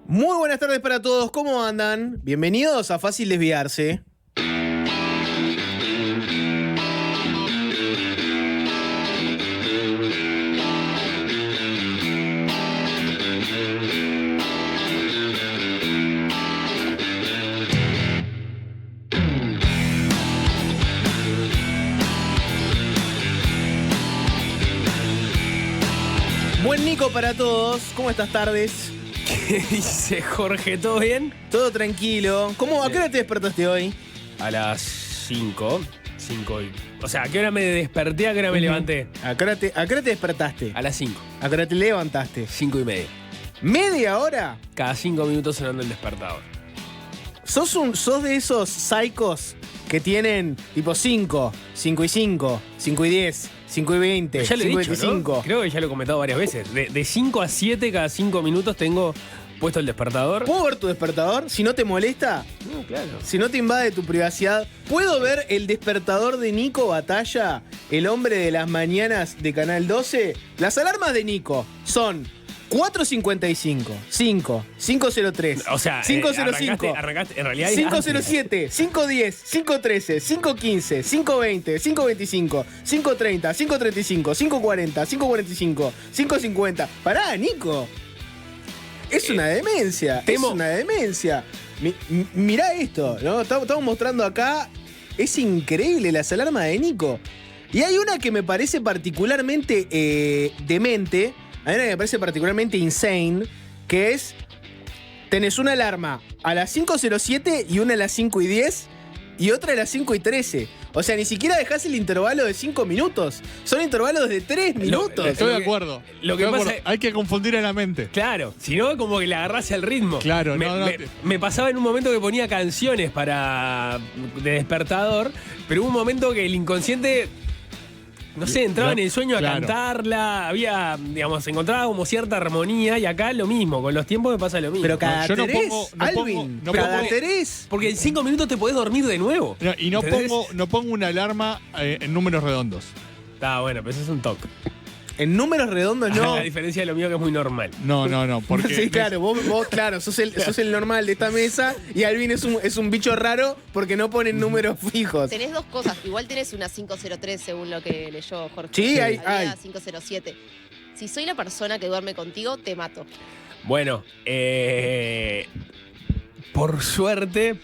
Muy buenas tardes para todos, ¿cómo andan? Bienvenidos a Fácil Desviarse. Buen Nico para todos, ¿cómo estás tardes? ¿Qué dice Jorge? ¿Todo bien? Todo tranquilo. ¿A qué hora te despertaste hoy? A las 5. O sea, ¿a qué hora me desperté? ¿A qué hora me levanté? ¿A qué hora te despertaste? A las 5. ¿A qué hora te levantaste? 5:30. ¿Media hora? Cada 5 minutos sonando el despertador. ¿Sos de esos psicos que tienen tipo 5, 5 y 5, 5 y 10, 5 y 20, Ya lo he 5 y dicho, 25? ¿no? Creo que ya lo he comentado varias veces. De 5 a 7, cada 5 minutos tengo puesto el despertador. ¿Puedo ver tu despertador? Si no te molesta, No, claro. si no te invade tu privacidad, ¿puedo ver el despertador de Nico Batalla, el hombre de las mañanas de Canal 12? Las alarmas de Nico son 4.55, 5, 5.03, O sea, 5.05, arrancaste, en realidad es 5.07, 5.10, 5.13, 5.15, 5.20, 5.25, 5.30, 5.35, 5.40, 5.45, 5.50. Pará, Nico. Es una demencia, es una demencia. Mirá esto, ¿no? Estamos mostrando acá. Es increíble las alarmas de Nico. Y hay una que me parece particularmente demente. Hay una que me parece particularmente insane, que es, tenés una alarma a las 5.07 y una a las 5.10 y otra a las 5.13. O sea, ni siquiera dejás el intervalo de 5 minutos. Son intervalos de 3 minutos. Estoy de acuerdo. Lo que pasa es- hay que confundir en la mente. Claro, si no, como que le agarrase al ritmo. Claro, me pasaba en un momento que ponía canciones de despertador, pero hubo un momento que el inconsciente, no sé, entraba en el sueño a Claro. cantarla, encontraba como cierta armonía, y acá lo mismo, con los tiempos me pasa lo mismo. Pero cada yo no 3, pongo- no Alvin, pongo- no cada pongo- 3. Porque en 5 minutos te podés dormir de nuevo. Y no ¿Entendés? pongo una alarma en números redondos. Está bueno, pero eso es un toque. En números redondos no. A diferencia de lo mío, que es muy normal. No, porque Sí, claro, vos claro, sos el normal de esta mesa y Alvin es un bicho raro porque no ponen números fijos. Tenés dos cosas. Igual tenés una 503 según lo que leyó Jorge. Sí, hay. Había 507. Si soy la persona que duerme contigo, te mato. Bueno, por suerte,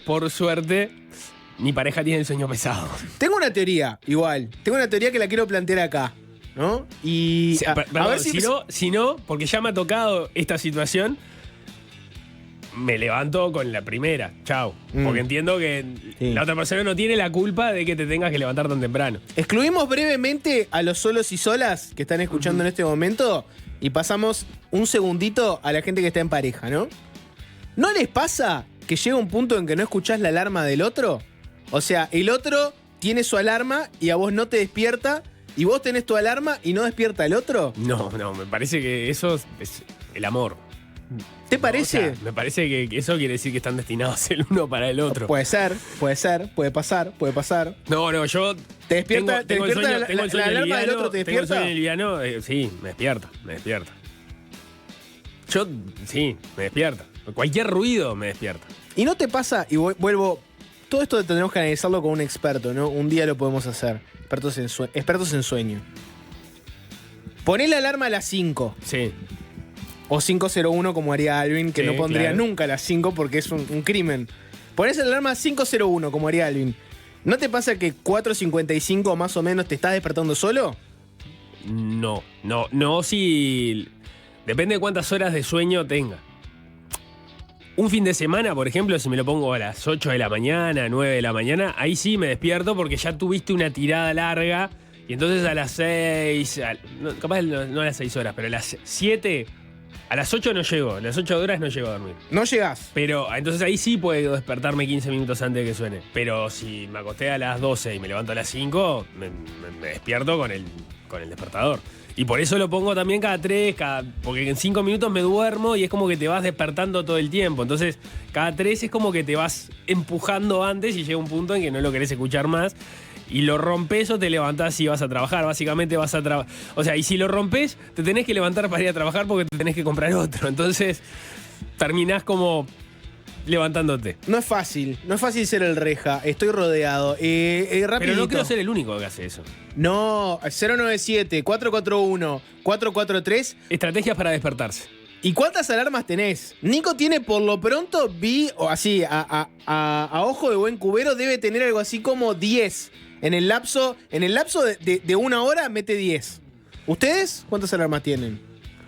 mi pareja tiene el sueño pesado. Tengo una teoría, igual. Tengo una teoría que la quiero plantear acá, ¿no? Y Sí, a perdón, ver si no, porque ya me ha tocado esta situación, me levanto con la primera. Chao. Porque entiendo que Sí. la otra persona no tiene la culpa de que te tengas que levantar tan temprano. excluimos brevemente a los solos y solas que están escuchando en este momento y pasamos un segundito a la gente que está en pareja, ¿no? ¿No les pasa que llega un punto en que no escuchás la alarma del otro? O sea, el otro tiene su alarma y a vos no te despierta, y vos tenés tu alarma y no despierta el otro. No, me parece que eso es el amor. ¿Te O parece? sea, me parece que eso quiere decir que están destinados el uno para el otro. Puede ser, puede pasar. No, yo ¿Te despierta, tengo el sueño, la tengo el sueño alarma del liviano, otro? ¿Te tengo el despierta? sueño liviano, sí, me despierta. Yo, sí, me despierta. Cualquier ruido me despierta. Y no te pasa, y vuelvo, todo esto tendremos que analizarlo con un experto, ¿no? Un día lo podemos hacer. Expertos en sueño. Poné la alarma a las 5. Sí. O 5.01 como haría Alvin, que Sí, no pondría claro. nunca a las 5 porque es un crimen. Ponés la alarma a 5.01 como haría Alvin. ¿No te pasa que 4.55 más o menos te estás despertando solo? No, si... Depende de cuántas horas de sueño tenga. Un fin de semana, por ejemplo, si me lo pongo a las 8 de la mañana, 9 de la mañana, ahí sí me despierto porque ya tuviste una tirada larga y entonces a las 6, capaz no a las 6 horas, pero a las 7, a las 8 no llego, a las 8 horas no llego a dormir. No llegás. Pero entonces ahí sí puedo despertarme 15 minutos antes de que suene. Pero si me acosté a las 12 y me levanto a las 5, me despierto con el despertador. Y por eso lo pongo también cada 3, porque en 5 minutos me duermo y es como que te vas despertando todo el tiempo. Entonces, cada 3 es como que te vas empujando antes y llega un punto en que no lo querés escuchar más. Y lo rompes o te levantás y vas a trabajar. Básicamente vas a trabajar. O sea, y si lo rompes, te tenés que levantar para ir a trabajar porque te tenés que comprar otro. Entonces, terminás como levantándote. No es fácil ser el reja. Estoy rodeado. Rapidito. Pero no quiero ser el único que hace eso. No, 097-441-443. Estrategias para despertarse. ¿Y cuántas alarmas tenés? Nico tiene, por lo pronto, o así, a ojo de buen cubero, debe tener algo así como 10. En el lapso de una hora, mete 10. ¿Ustedes cuántas alarmas tienen?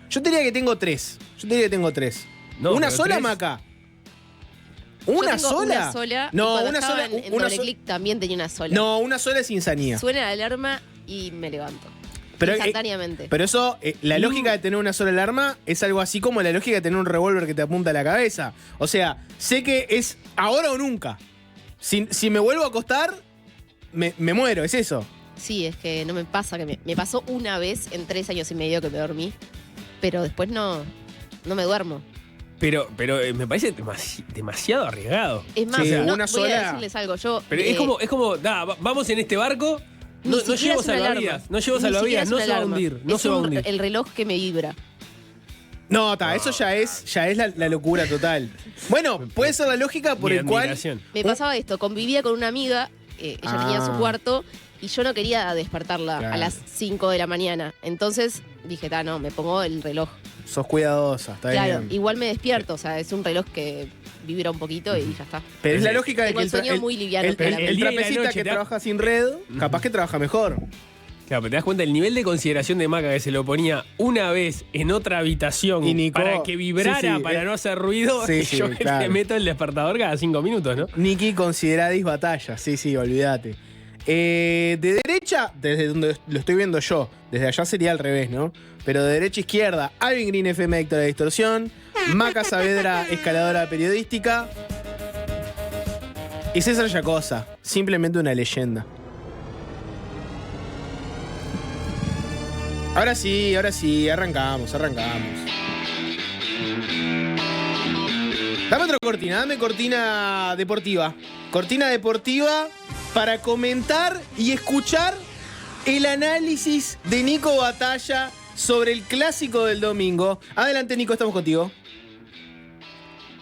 Yo diría que tengo 3. No, ¿Una pero sola, 3. Maca? Yo ¿Una tengo sola? Una sola. No, y cuando una estaba sola. En doble clic también tenía una sola. No, una sola es insanía. Suena la alarma y me levanto. Pero, Instantáneamente. Pero eso, la lógica de tener una sola alarma es algo así como la lógica de tener un revólver que te apunta a la cabeza. O sea, sé que es ahora o nunca. Si me vuelvo a acostar, me muero, es eso. Sí, es que no me pasa, que me pasó una vez en 3 años y medio que me dormí, pero después no me duermo. Pero me parece demasiado arriesgado. Es más, Sí, no, una voy a sola. decirles algo. Yo, Pero es como, vamos en este barco, ni no siquiera llevo es una salvavidas, alarma. no llevo Ni salvavidas, siquiera no es se una va a alarma. hundir, no Es se va a hundir. el reloj que me vibra. No, eso ya es la locura total. Bueno, puede ser la lógica por Mi el cual. admiración. Me pasaba esto, convivía con una amiga, ella tenía su cuarto y yo no quería despertarla Claro. a las 5 de la mañana. Entonces dije, no, me pongo el reloj. Sos cuidadosa, está Claro, bien. igual me despierto, o sea, es un reloj que vibra un poquito y ya está. Pero es la lógica de Tengo que el sueño muy liviano, el claramente. El día y la trapecista noche que te- trabaja sin red, capaz que trabaja mejor. Claro, pero te das cuenta el nivel de consideración de Maca que se lo ponía una vez en otra habitación Y Nico- para que vibrara, sí, sí, para no hacer ruido. sí, y sí, yo que claro. te meto el despertador cada 5 minutos, ¿no? Nicky consideradis batalla, sí, olvídate. De derecha, desde donde lo estoy viendo yo, desde allá sería al revés, ¿no? Pero de derecha a izquierda, Alvin Green FM, Héctor de Distorsión, Maca Saavedra, escaladora periodística, y César Yacosa, simplemente una leyenda. Ahora sí, arrancamos. Dame cortina deportiva. Cortina deportiva para comentar y escuchar el análisis de Nico Batalla sobre el clásico del domingo. Adelante, Nico, estamos contigo.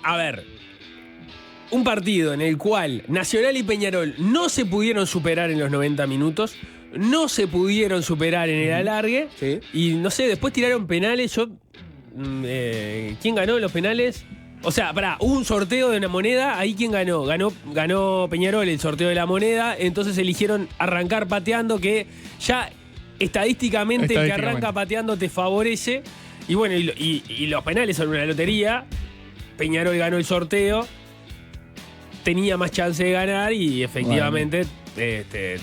A ver, un partido en el cual Nacional y Peñarol no se pudieron superar en los 90 minutos, no se pudieron superar en el alargue, Sí. y no sé, después tiraron penales. ¿Quién ganó los penales? O sea, hubo un sorteo de una moneda, ahí ¿quién ganó? Ganó Peñarol el sorteo de la moneda, entonces eligieron arrancar pateando, que ya estadísticamente el que arranca pateando te favorece. Y bueno, y los penales son una lotería. Peñarol ganó el sorteo, tenía más chance de ganar y efectivamente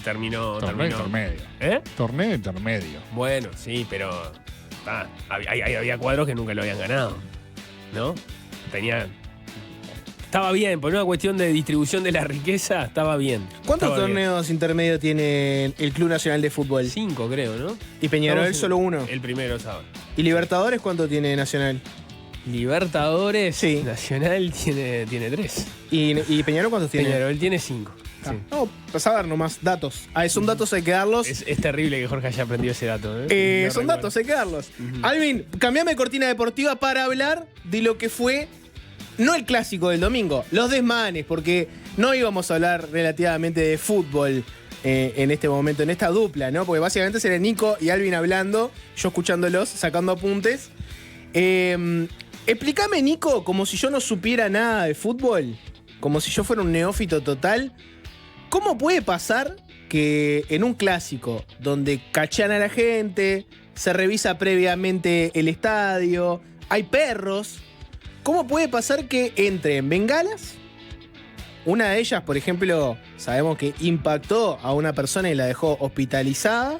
terminó. Torneo intermedio. ¿Eh? Torneo intermedio. Bueno, sí, pero había cuadros que nunca lo habían ganado, ¿no? Estaba bien, por una cuestión de distribución de la riqueza, estaba bien. ¿Cuántos Estaba bien. torneos intermedios tiene el Club Nacional de Fútbol? 5, creo, ¿no? Y Peñarol Estamos en solo uno. El primero, ¿sabes? ¿Y Libertadores cuánto tiene Nacional? Libertadores, Sí. Nacional tiene 3. ¿Y Peñarol cuántos tiene? Peñarol tiene 5. Ah, no, vas a ver nomás, datos. Son datos, hay que darlos. Es terrible que Jorge haya aprendido ese dato, ¿eh? No Son recuerdo. datos, hay que darlos. Alvin, cambiame cortina deportiva para hablar de lo que fue, no el clásico del domingo, los desmanes, porque no íbamos a hablar relativamente de fútbol en este momento, en esta dupla, ¿no? Porque básicamente sería Nico y Alvin hablando, yo escuchándolos, sacando apuntes. Explícame, Nico, como si yo no supiera nada de fútbol, como si yo fuera un neófito total. ¿Cómo puede pasar que en un clásico donde cachean a la gente, se revisa previamente el estadio, hay perros, cómo puede pasar que entren bengalas? Una de ellas, por ejemplo, sabemos que impactó a una persona y la dejó hospitalizada.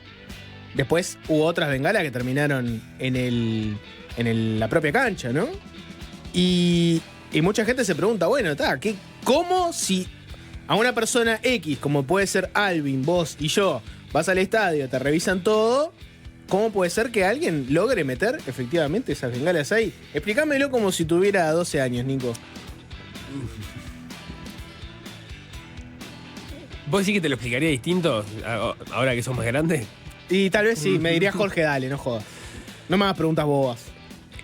Después hubo otras bengalas que terminaron en la propia cancha, ¿no? Y mucha gente se pregunta, bueno, ¿cómo si a una persona X, como puede ser Alvin, vos y yo, vas al estadio, te revisan todo, ¿cómo puede ser que alguien logre meter efectivamente esas bengalas ahí? Explícamelo como si tuviera 12 años, Nico. ¿Vos decís que te lo explicaría distinto ahora que sos más grande? Y tal vez sí, me diría Jorge, dale, no jodas. No me hagas preguntas bobas.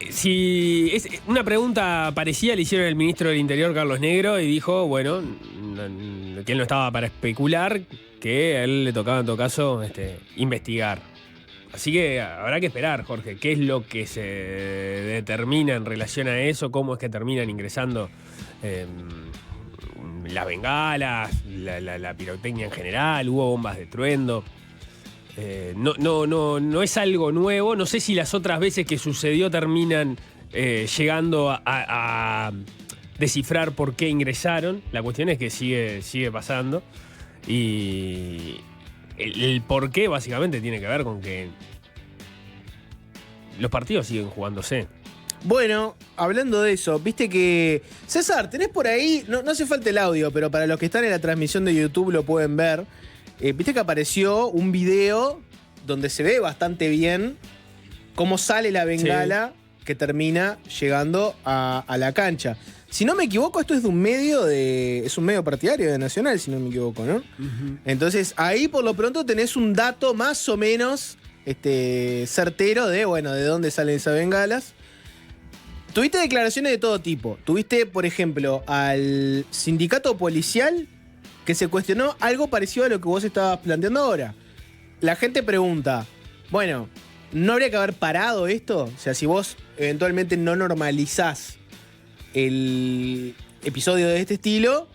Si es una pregunta parecida le hicieron al ministro del Interior, Carlos Negro, y dijo, bueno, que él no estaba para especular, que a él le tocaba en todo caso investigar. Así que habrá que esperar, Jorge, qué es lo que se determina en relación a eso, cómo es que terminan ingresando las bengalas, la pirotecnia en general, hubo bombas de estruendo. No es algo nuevo. No sé si las otras veces que sucedió terminan llegando a descifrar por qué ingresaron. La cuestión es que sigue pasando. Y el por qué básicamente tiene que ver con que los partidos siguen jugándose. Bueno, hablando de eso, viste que... César, tenés por ahí, no hace falta el audio, pero para los que están en la transmisión de YouTube lo pueden ver. Viste que apareció un video donde se ve bastante bien cómo sale la bengala que termina llegando a la cancha. Si no me equivoco, esto es de un medio es un medio partidario de Nacional, si no me equivoco, ¿no? Uh-huh. Entonces, ahí por lo pronto tenés un dato más o menos certero de dónde salen esas bengalas. Tuviste declaraciones de todo tipo. Tuviste, por ejemplo, al sindicato policial que se cuestionó algo parecido a lo que vos estabas planteando ahora. La gente pregunta, bueno, ¿no habría que haber parado esto? O sea, si vos eventualmente no normalizás el episodio de este estilo,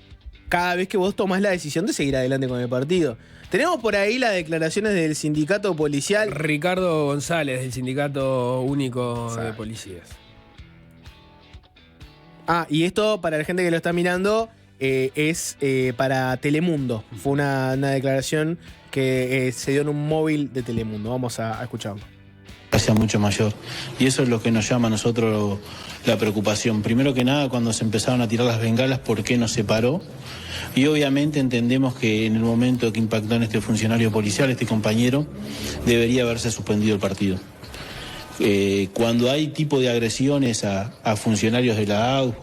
cada vez que vos tomás la decisión de seguir adelante con el partido. Tenemos por ahí las declaraciones del sindicato policial. Ricardo González, del Sindicato Único de Policías. Y esto, para la gente que lo está mirando, es para Telemundo. Fue una declaración que se dio en un móvil de Telemundo. Vamos a escucharlo. Sea mucho mayor. Y eso es lo que nos llama a nosotros la preocupación. Primero que nada, cuando se empezaron a tirar las bengalas, ¿por qué no se paró? Y obviamente entendemos que en el momento que impactó en este funcionario policial, este compañero, debería haberse suspendido el partido. Cuando hay tipo de agresiones a funcionarios de la AUF,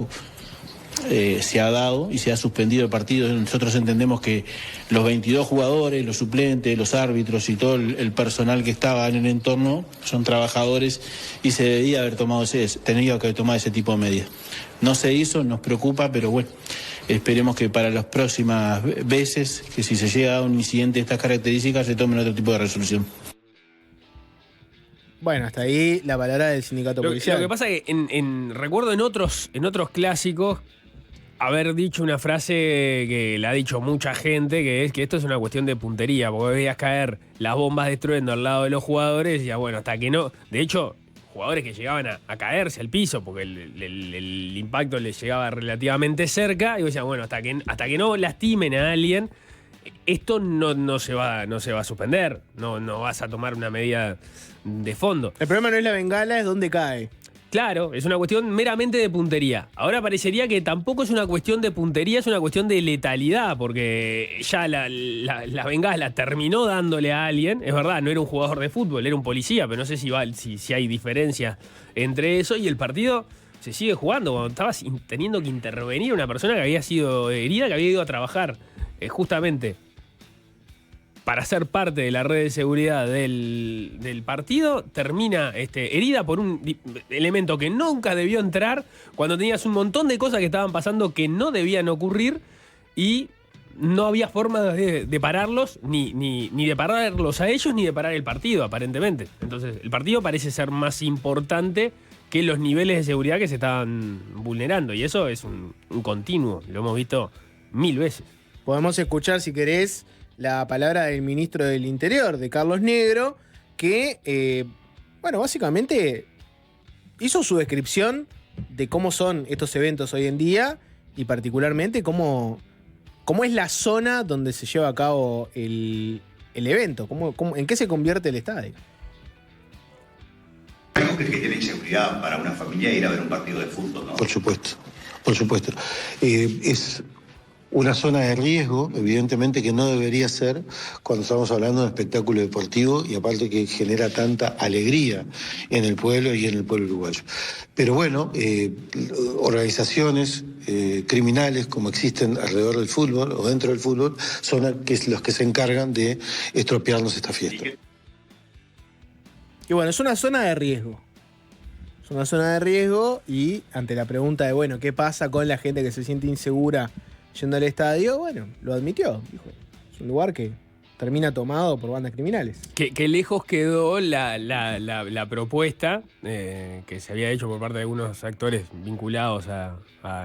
se ha dado y se ha suspendido el partido. Nosotros entendemos que los 22 jugadores, los suplentes, los árbitros y todo el personal que estaba en el entorno son trabajadores y se debía haber tenido que tomar ese tipo de medidas. No se hizo, nos preocupa, pero bueno, esperemos que para las próximas veces, que si se llega a un incidente de estas características, se tomen otro tipo de resolución. Bueno, hasta ahí la palabra del sindicato policial. Lo que pasa es que recuerdo en otros clásicos haber dicho una frase que la ha dicho mucha gente, que es que esto es una cuestión de puntería, porque veías caer las bombas de estruendo al lado de los jugadores y ya bueno, hasta que no... De hecho, jugadores que llegaban a caerse al piso porque el impacto les llegaba relativamente cerca, y decían, bueno, hasta que no lastimen a alguien, esto no se va a suspender, no vas a tomar una medida de fondo. El problema no es la bengala, es dónde cae. Claro, es una cuestión meramente de puntería. Ahora parecería que tampoco es una cuestión de puntería, es una cuestión de letalidad, porque ya la bengala terminó dándole a alguien. Es verdad, no era un jugador de fútbol, era un policía, pero no sé si hay diferencia entre eso y el partido se sigue jugando. Cuando estabas teniendo que intervenir una persona que había sido herida, que había ido a trabajar justamente para ser parte de la red de seguridad del partido, termina herida por un elemento que nunca debió entrar, cuando tenías un montón de cosas que estaban pasando que no debían ocurrir y no había forma de pararlos, ni de pararlos a ellos, ni de parar el partido, aparentemente. Entonces, el partido parece ser más importante que los niveles de seguridad que se estaban vulnerando, y eso es un continuo, lo hemos visto 1000 veces. Podemos escuchar, si querés, la palabra del ministro del Interior, de Carlos Negro, que, básicamente hizo su descripción de cómo son estos eventos hoy en día y particularmente cómo es la zona donde se lleva a cabo el evento, en qué se convierte el estadio. ¿Cómo crees que tiene inseguridad para una familia ir a ver un partido de fútbol, no? Por supuesto. Es una zona de riesgo, evidentemente, que no debería ser cuando estamos hablando de un espectáculo deportivo y aparte que genera tanta alegría en el pueblo y en el pueblo uruguayo. Pero bueno, organizaciones criminales como existen alrededor del fútbol o dentro del fútbol son los que se encargan de estropearnos esta fiesta. Y bueno, es una zona de riesgo. Es una zona de riesgo y ante la pregunta de, bueno, ¿qué pasa con la gente que se siente insegura yendo al estadio? Bueno, lo admitió. Dijo, es un lugar que termina tomado por bandas criminales. Que lejos quedó la propuesta que se había hecho por parte de algunos actores vinculados a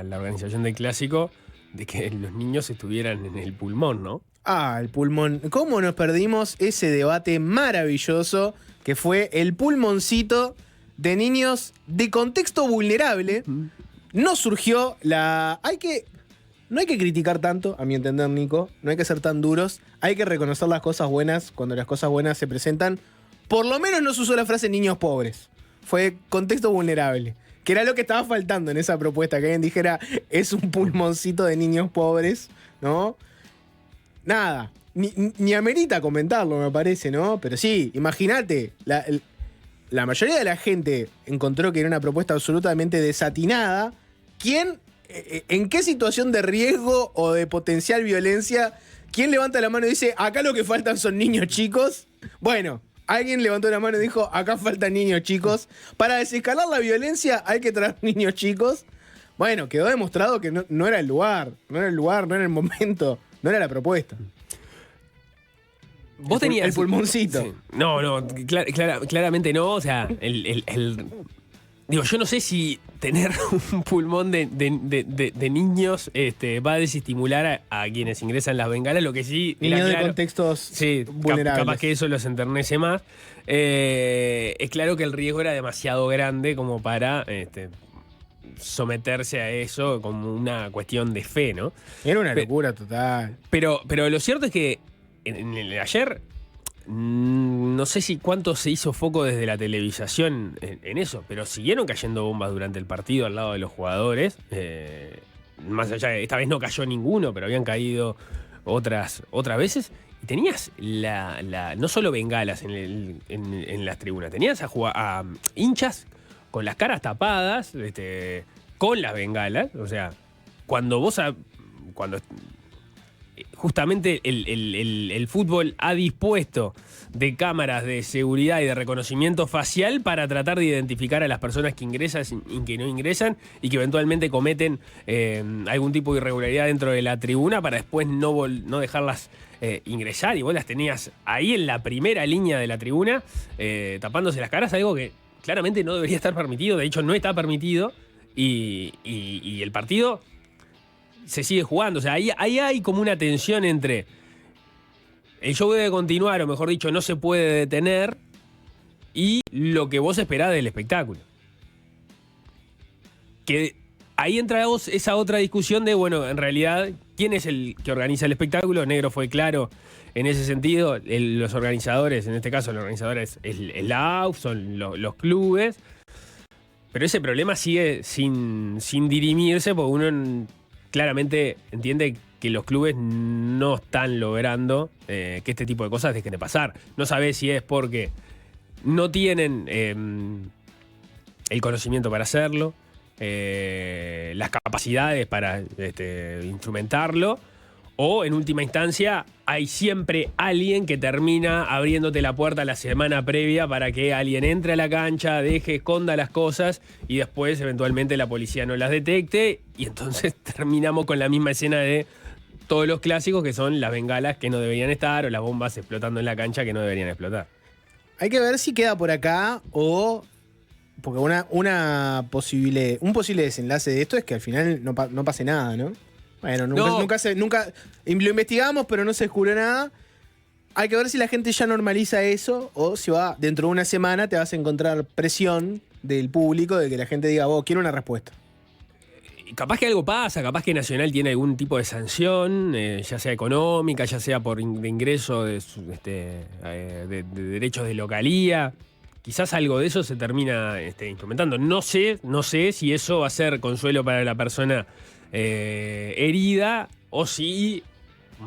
la organización del Clásico de que los niños estuvieran en el pulmón, ¿no? Ah, el pulmón. ¿Cómo nos perdimos ese debate maravilloso que fue el pulmoncito de niños de contexto vulnerable? No surgió la... No hay que criticar tanto, a mi entender, Nico. No hay que ser tan duros. Hay que reconocer las cosas buenas cuando las cosas buenas se presentan. Por lo menos no se usó la frase niños pobres. Fue contexto vulnerable. Que era lo que estaba faltando en esa propuesta. Que alguien dijera, es un pulmoncito de niños pobres, ¿no? Nada. Ni amerita comentarlo, me parece, ¿no? Pero sí, imagínate. La mayoría de la gente encontró que era una propuesta absolutamente desatinada. ¿En qué situación de riesgo o de potencial violencia, quién levanta la mano y dice, acá lo que faltan son niños chicos? Bueno, alguien levantó la mano y dijo, acá faltan niños chicos. Para desescalar la violencia hay que traer niños chicos. Bueno, quedó demostrado que no era el lugar, no era el momento, no era la propuesta. Vos tenías el pulmoncito. Sí. No, claramente no. O sea, digo, yo no sé si tener un pulmón de niños va a desestimular a quienes ingresan las bengalas. Lo que sí. Niños de contextos vulnerables. Capaz que eso los enternece más. Es claro que el riesgo era demasiado grande como para someterse a eso como una cuestión de fe, ¿no? Era una locura total. Pero lo cierto es que ayer. No sé si cuánto se hizo foco desde la televisación en eso, pero siguieron cayendo bombas durante el partido al lado de los jugadores. Más allá de, esta vez no cayó ninguno, pero habían caído otras veces. Y tenías no solo bengalas en las tribunas, tenías a hinchas con las caras tapadas, con las bengalas. O sea, cuando justamente el fútbol ha dispuesto de cámaras de seguridad y de reconocimiento facial para tratar de identificar a las personas que ingresan y que no ingresan y que eventualmente cometen algún tipo de irregularidad dentro de la tribuna para después no dejarlas ingresar. Y vos las tenías ahí en la primera línea de la tribuna tapándose las caras, algo que claramente no debería estar permitido. De hecho, no está permitido y el partido se sigue jugando. O sea, ahí hay como una tensión entre el show debe continuar, o mejor dicho, no se puede detener, y lo que vos esperás del espectáculo. Que ahí entra esa otra discusión de, bueno, en realidad, ¿quién es el que organiza el espectáculo? Negro fue claro en ese sentido. Los organizadores, en este caso, los organizadores es la AUF, son los clubes. Pero ese problema sigue sin dirimirse, porque uno claramente entiende que los clubes no están logrando que este tipo de cosas dejen de pasar. No sabés si es porque no tienen el conocimiento para hacerlo, las capacidades para instrumentarlo, o en última instancia hay siempre alguien que termina abriéndote la puerta la semana previa para que alguien entre a la cancha, esconda las cosas y después eventualmente la policía no las detecte, y entonces terminamos con la misma escena de todos los clásicos, que son las bengalas que no deberían estar o las bombas explotando en la cancha que no deberían explotar. Hay que ver si queda por acá o... Porque un posible desenlace de esto es que al final no pase nada, ¿no? Bueno, nunca lo investigamos, pero no se descubrió nada. Hay que ver si la gente ya normaliza eso o si dentro de una semana te vas a encontrar presión del público de que la gente diga, vos, quiero una respuesta. Capaz que algo pasa, capaz que Nacional tiene algún tipo de sanción, ya sea económica, ya sea por de ingreso de derechos de localía. Quizás algo de eso se termina instrumentando. No sé si eso va a ser consuelo para la persona herida o si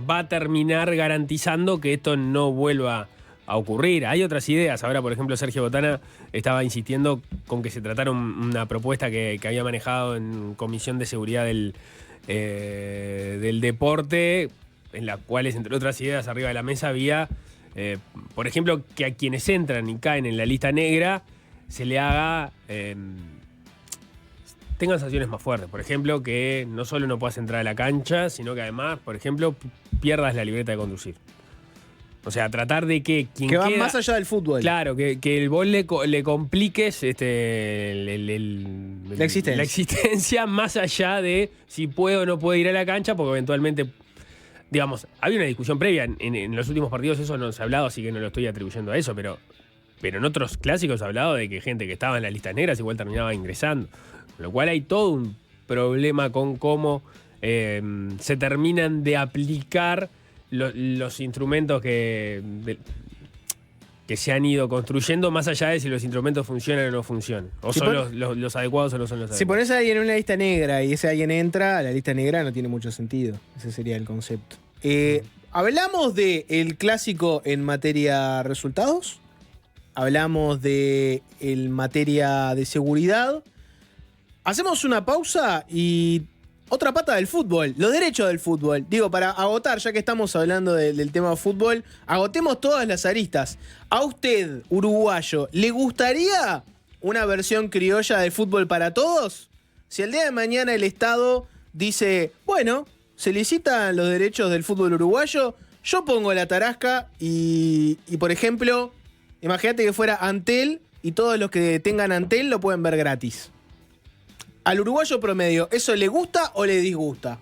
va a terminar garantizando que esto no vuelva a ocurrir. Hay otras ideas. Ahora, por ejemplo, Sergio Botana estaba insistiendo con que se tratara una propuesta que había manejado en Comisión de Seguridad del Deporte, en la cual, entre otras ideas, arriba de la mesa había, por ejemplo, que a quienes entran y caen en la lista negra se le haga... tengan sanciones más fuertes. Por ejemplo, que no solo no puedas entrar a la cancha, sino que además, por ejemplo, pierdas la libreta de conducir. O sea, tratar de que quien Que va queda, más allá del fútbol. Claro, que vos le compliques La existencia. la existencia más allá de si puede o no puede ir a la cancha, porque eventualmente, digamos, había una discusión previa. En los últimos partidos eso no se ha hablado, así que no lo estoy atribuyendo a eso, pero en otros clásicos se ha hablado de que gente que estaba en las listas negras igual terminaba ingresando. Con lo cual hay todo un problema con cómo se terminan de aplicar los instrumentos que se han ido construyendo, más allá de si los instrumentos funcionan o no funcionan. O Si son pon- los adecuados o no son los adecuados. Si pones a alguien en una lista negra y ese alguien entra, la lista negra no tiene mucho sentido. Ese sería el concepto. Hablamos del clásico en materia resultados. Hablamos de en materia de seguridad. Hacemos una pausa y otra pata del fútbol, los derechos del fútbol. Digo, para agotar, ya que estamos hablando del tema fútbol, agotemos todas las aristas. ¿A usted, uruguayo, le gustaría una versión criolla de fútbol para todos? Si el día de mañana el Estado dice, bueno, se licitan los derechos del fútbol uruguayo, yo pongo la tarasca y por ejemplo, imagínate que fuera Antel y todos los que tengan Antel lo pueden ver gratis. Al uruguayo promedio, ¿eso le gusta o le disgusta?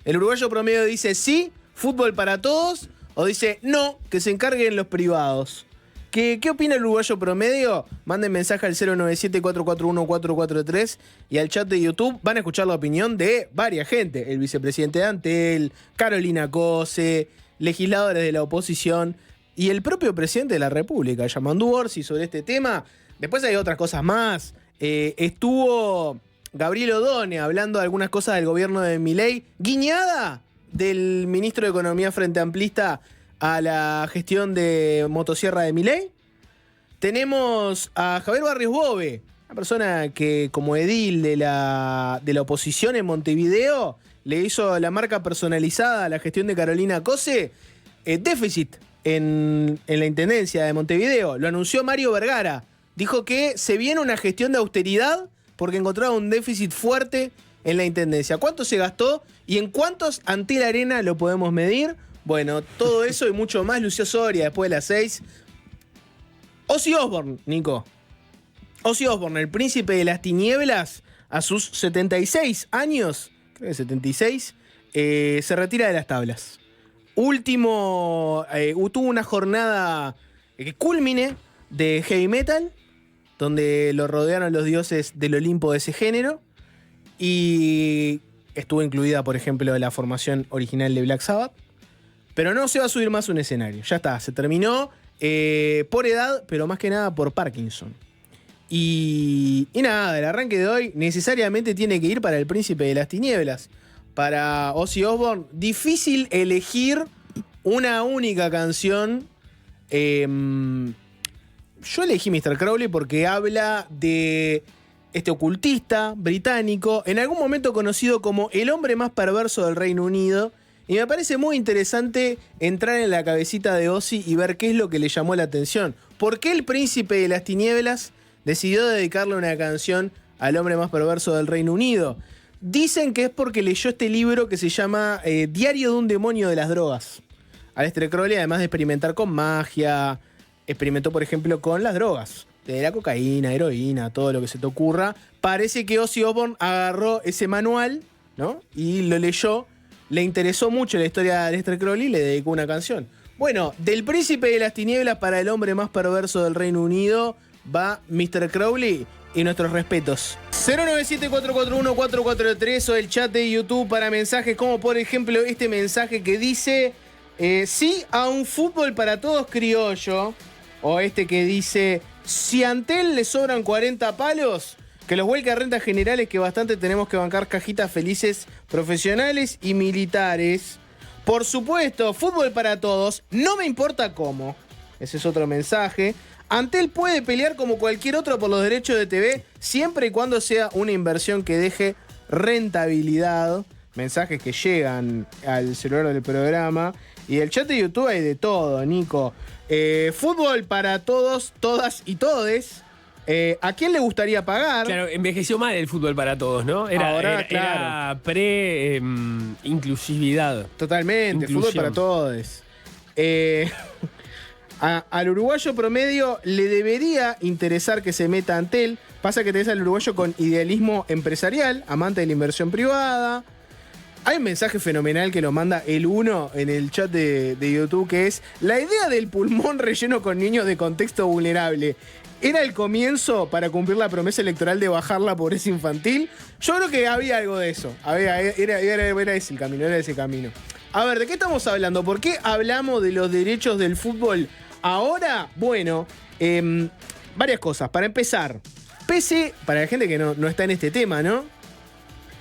El uruguayo promedio dice sí, fútbol para todos, o dice no, que se encarguen los privados. ¿Qué opina el uruguayo promedio? Manden mensaje al 097-441-443 y al chat de YouTube van a escuchar la opinión de varias gente. El vicepresidente de Antel, Carolina Cose, legisladores de la oposición y el propio presidente de la República, Yamandu Orsi, sobre este tema. Después hay otras cosas más. Estuvo Gabriel Odone hablando de algunas cosas del gobierno de Milei, guiñada del ministro de Economía Frente Amplista a la gestión de motosierra de Milei. Tenemos a Javier Barrios Bove, una persona que como edil de la oposición en Montevideo le hizo la marca personalizada a la gestión de Carolina Cose, déficit en la intendencia de Montevideo. Lo anunció Mario Vergara. Dijo que se viene una gestión de austeridad porque encontraba un déficit fuerte en la intendencia. ¿Cuánto se gastó y en cuántos Antel Arena lo podemos medir? Bueno, todo eso y mucho más. Lucio Soria, después de las 6. Ozzy Osbourne, Nico. Ozzy Osbourne, el príncipe de las tinieblas, a sus 76 años, creo que 76, se retira de las tablas. Tuvo una jornada culmine de heavy metal, donde lo rodearon los dioses del Olimpo de ese género, y estuvo incluida, por ejemplo, la formación original de Black Sabbath, pero no se va a subir más a un escenario. Ya está, se terminó por edad, pero más que nada por Parkinson. Y nada, el arranque de hoy necesariamente tiene que ir para el príncipe de las tinieblas. Para Ozzy Osbourne, difícil elegir una única canción. Yo elegí Mr. Crowley porque habla de este ocultista británico, en algún momento conocido como el hombre más perverso del Reino Unido, y me parece muy interesante entrar en la cabecita de Ozzy y ver qué es lo que le llamó la atención. ¿Por qué el príncipe de las tinieblas decidió dedicarle una canción al hombre más perverso del Reino Unido? Dicen que es porque leyó este libro que se llama Diario de un demonio de las drogas. Aleister Crowley, además de experimentar con magia, experimentó, por ejemplo, con las drogas. De la cocaína, heroína, todo lo que se te ocurra. Parece que Ozzy Osbourne agarró ese manual, ¿no? Y lo leyó. Le interesó mucho la historia de Aleister Crowley y le dedicó una canción. Bueno, del príncipe de las tinieblas para el hombre más perverso del Reino Unido va Mr. Crowley y nuestros respetos. 097-441-443 o el chat de YouTube para mensajes como por ejemplo este mensaje que dice sí a un fútbol para todos criollo, o este que dice si a Antel le sobran 40 palos, que los vuelque a rentas generales, que bastante tenemos que bancar cajitas felices profesionales y militares. Por supuesto, fútbol para todos, no me importa cómo. Ese es otro mensaje. Antel puede pelear como cualquier otro por los derechos de TV, siempre y cuando sea una inversión que deje rentabilidad. Mensajes que llegan al celular del programa. Y el chat de YouTube hay de todo, Nico. Fútbol para todos, todas y todes. ¿A quién le gustaría pagar? Claro, envejeció mal el fútbol para todos, ¿no? Ahora, era pre-inclusividad. Totalmente, Inclusión. fútbol para todos. Al uruguayo promedio le debería interesar que se meta Antel. Pasa que tenés al uruguayo con idealismo empresarial, amante de la inversión privada. Hay un mensaje fenomenal que lo manda el Uno en el chat de YouTube, que es: la idea del pulmón relleno con niños de contexto vulnerable ¿era el comienzo para cumplir la promesa electoral de bajar la pobreza infantil? Yo creo que había algo de eso. Era ese el camino, era ese camino. A ver, ¿de qué estamos hablando? ¿Por qué hablamos de los derechos del fútbol ahora? Bueno, varias cosas. Para empezar, para la gente que no está en este tema, ¿no?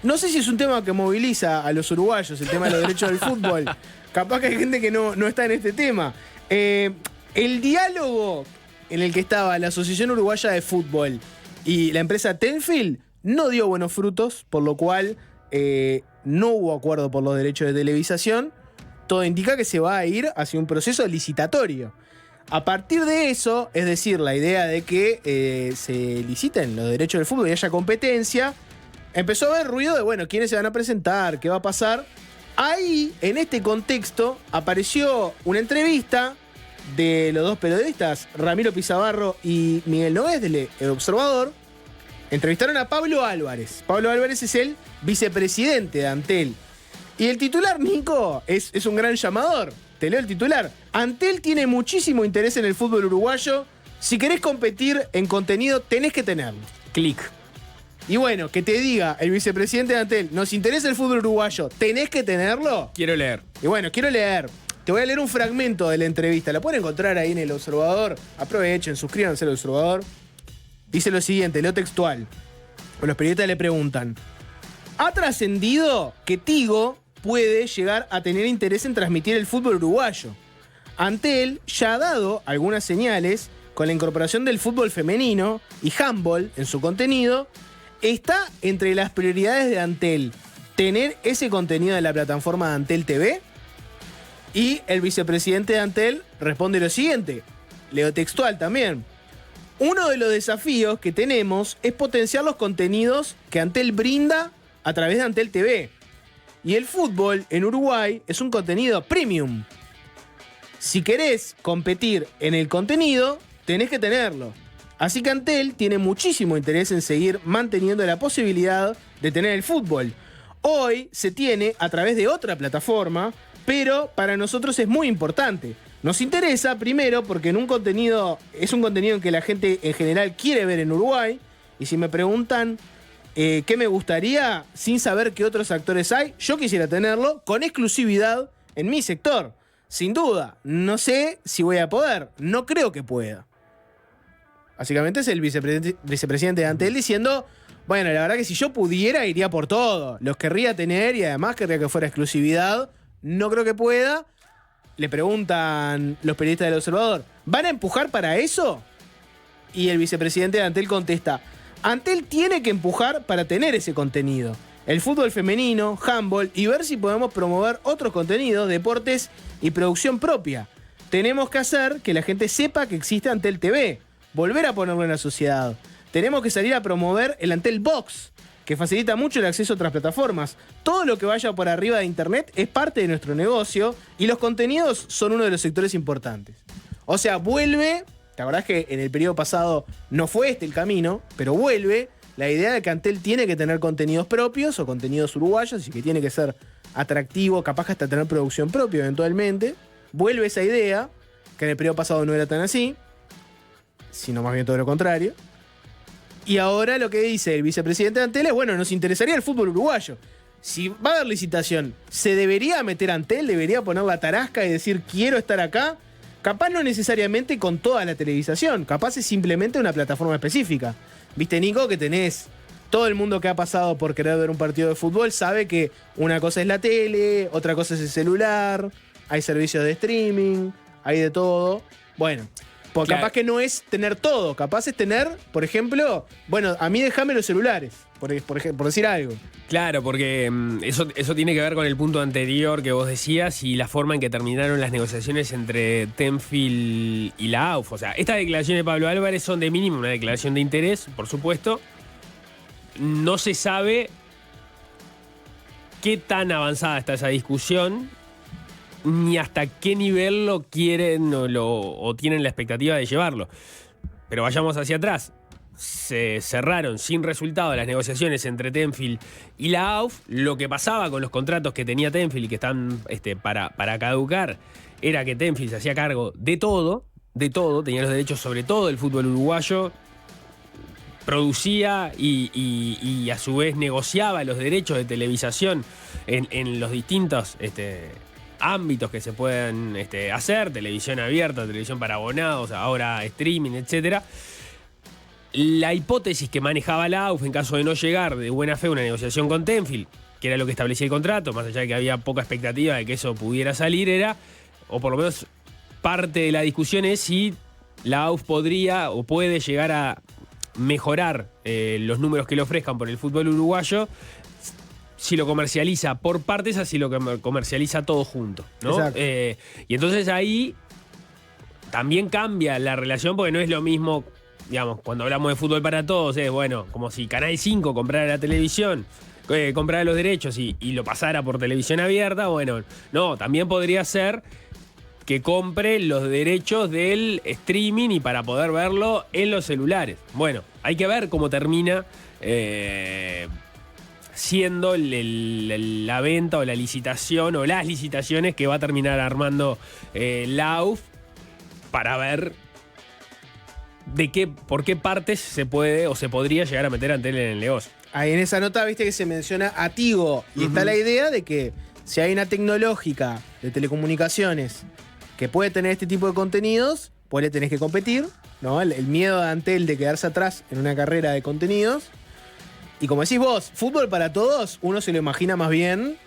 No sé si es un tema que moviliza a los uruguayos, el tema de los derechos del fútbol. Capaz que hay gente que no está en este tema. El diálogo en el que estaba la Asociación Uruguaya de Fútbol y la empresa Tenfield no dio buenos frutos, por lo cual no hubo acuerdo por los derechos de televisación. Todo indica que se va a ir hacia un proceso licitatorio. A partir de eso, es decir, la idea de que se liciten los derechos del fútbol y haya competencia, empezó a haber ruido de, bueno, quiénes se van a presentar, qué va a pasar. Ahí, en este contexto, apareció una entrevista de los dos periodistas, Ramiro Pizabarro y Miguel Nogués, del Observador. Entrevistaron a Pablo Álvarez. Pablo Álvarez es el vicepresidente de Antel. Y el titular, Nico, es un gran llamador. Te leo el titular. Antel tiene muchísimo interés en el fútbol uruguayo. Si querés competir en contenido, tenés que tenerlo. Clic. Y bueno, que te diga el vicepresidente de Antel, nos interesa el fútbol uruguayo, ¿tenés que tenerlo? Quiero leer. Y bueno, quiero leer. Te voy a leer un fragmento de la entrevista. La pueden encontrar ahí en El Observador. Aprovechen, suscríbanse al Observador. Dice lo siguiente, leo textual. Los periodistas le preguntan: ¿ha trascendido que Tigo puede llegar a tener interés en transmitir el fútbol uruguayo? Antel ya ha dado algunas señales con la incorporación del fútbol femenino y handball en su contenido. ¿Está entre las prioridades de Antel tener ese contenido en la plataforma de Antel TV? Y el vicepresidente de Antel responde lo siguiente, leo textual también: uno de los desafíos que tenemos es potenciar los contenidos que Antel brinda a través de Antel TV. Y el fútbol en Uruguay es un contenido premium. Si querés competir en el contenido, tenés que tenerlo. Así que Antel tiene muchísimo interés en seguir manteniendo la posibilidad de tener el fútbol. Hoy se tiene a través de otra plataforma, pero para nosotros es muy importante. Nos interesa primero porque es un contenido en que la gente en general quiere ver en Uruguay. Y si me preguntan qué me gustaría, sin saber qué otros actores hay, yo quisiera tenerlo con exclusividad en mi sector. Sin duda, no sé si voy a poder, no creo que pueda. Básicamente es el vicepresidente de Antel diciendo: bueno, la verdad que si yo pudiera iría por todo. Los querría tener y además querría que fuera exclusividad. No creo que pueda. Le preguntan los periodistas del Observador: ¿van a empujar para eso? Y el vicepresidente de Antel contesta: Antel tiene que empujar para tener ese contenido. El fútbol femenino, handball y ver si podemos promover otros contenidos, deportes y producción propia. Tenemos que hacer que la gente sepa que existe Antel TV. Volver a ponerlo en la sociedad. Tenemos que salir a promover el Antel Box, que facilita mucho el acceso a otras plataformas. Todo lo que vaya por arriba de internet es parte de nuestro negocio y los contenidos son uno de los sectores importantes. O sea, vuelve, la verdad es que en el periodo pasado no fue este el camino, pero vuelve la idea de que Antel tiene que tener contenidos propios o contenidos uruguayos y que tiene que ser atractivo, capaz hasta tener producción propia eventualmente. Vuelve esa idea, que en el periodo pasado no era tan así, sino más bien todo lo contrario. Y ahora lo que dice el vicepresidente de Antel es: bueno, nos interesaría el fútbol uruguayo. Si va a haber licitación, ¿se debería meter Antel? ¿Debería poner la tarasca y decir quiero estar acá? Capaz no necesariamente con toda la televisación, capaz es simplemente una plataforma específica. Viste, Nico, que tenés todo el mundo que ha pasado por querer ver un partido de fútbol sabe que una cosa es la tele, otra cosa es el celular, hay servicios de streaming, hay de todo. Bueno, Porque Claro. capaz que no es tener todo, capaz es tener, por ejemplo, bueno, a mí déjame los celulares, por decir algo. Claro, porque eso tiene que ver con el punto anterior que vos decías y la forma en que terminaron las negociaciones entre Tenfield y la AUF. O sea, estas declaraciones de Pablo Álvarez son de mínimo una declaración de interés, por supuesto. No se sabe qué tan avanzada está esa discusión, ni hasta qué nivel lo quieren o tienen la expectativa de llevarlo. Pero vayamos hacia atrás. Se cerraron sin resultado las negociaciones entre Tenfield y la AUF. Lo que pasaba con los contratos que tenía Tenfield y que están para caducar era que Tenfield se hacía cargo de todo, tenía los derechos sobre todo del fútbol uruguayo, producía y a su vez negociaba los derechos de televisación en los distintos ámbitos que se puedan hacer, televisión abierta, televisión para abonados, ahora streaming, etcétera. La hipótesis que manejaba la AUF en caso de no llegar de buena fe a una negociación con Tenfield, que era lo que establecía el contrato, más allá de que había poca expectativa de que eso pudiera salir, era, o por lo menos parte de la discusión es si la AUF podría o puede llegar a mejorar los números que le ofrezcan por el fútbol uruguayo si lo comercializa por partes a si lo comercializa todo junto, ¿no? Exacto. Y entonces ahí también cambia la relación porque no es lo mismo, digamos, cuando hablamos de fútbol para todos, es bueno, como si Canal 5 comprara la televisión, comprara los derechos y lo pasara por televisión abierta, bueno, no, también podría ser que compre los derechos del streaming y para poder verlo en los celulares. Bueno, hay que ver cómo termina siendo la venta o la licitación o las licitaciones que va a terminar armando la AUF para ver por qué partes se puede o se podría llegar a meter Antel en el negocio. Ahí en esa nota viste que se menciona a Tigo y está la idea de que si hay una tecnológica de telecomunicaciones que puede tener este tipo de contenidos, pues le tenés que competir, ¿no? El miedo de Antel de quedarse atrás en una carrera de contenidos. Y como decís vos, fútbol para todos, uno se lo imagina más bien,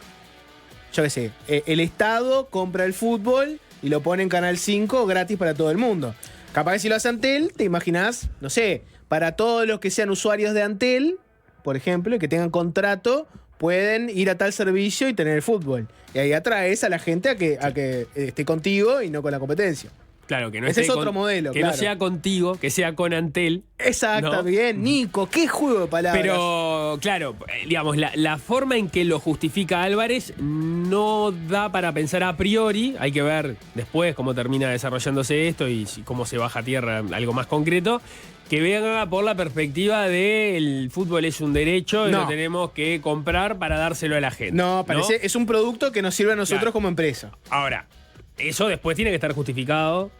yo qué sé, el Estado compra el fútbol y lo pone en Canal 5 gratis para todo el mundo. Capaz que si lo hace Antel, te imaginás, no sé, para todos los que sean usuarios de Antel, por ejemplo, y que tengan contrato, pueden ir a tal servicio y tener el fútbol. Y ahí atraes a la gente a que esté contigo y no con la competencia. Claro, que no Ese esté es otro modelo, que claro. no sea contigo, que sea con Antel. Exacto, ¿no? bien. Nico, qué juego de palabras. Pero, claro, digamos, la forma en que lo justifica Álvarez no da para pensar a priori. Hay que ver después cómo termina desarrollándose esto y cómo se baja a tierra algo más concreto. Que venga por la perspectiva de el fútbol es un derecho y No. lo tenemos que comprar para dárselo a la gente. No, parece, es un producto que nos sirve a nosotros Claro. como empresa. Ahora, eso después tiene que estar justificado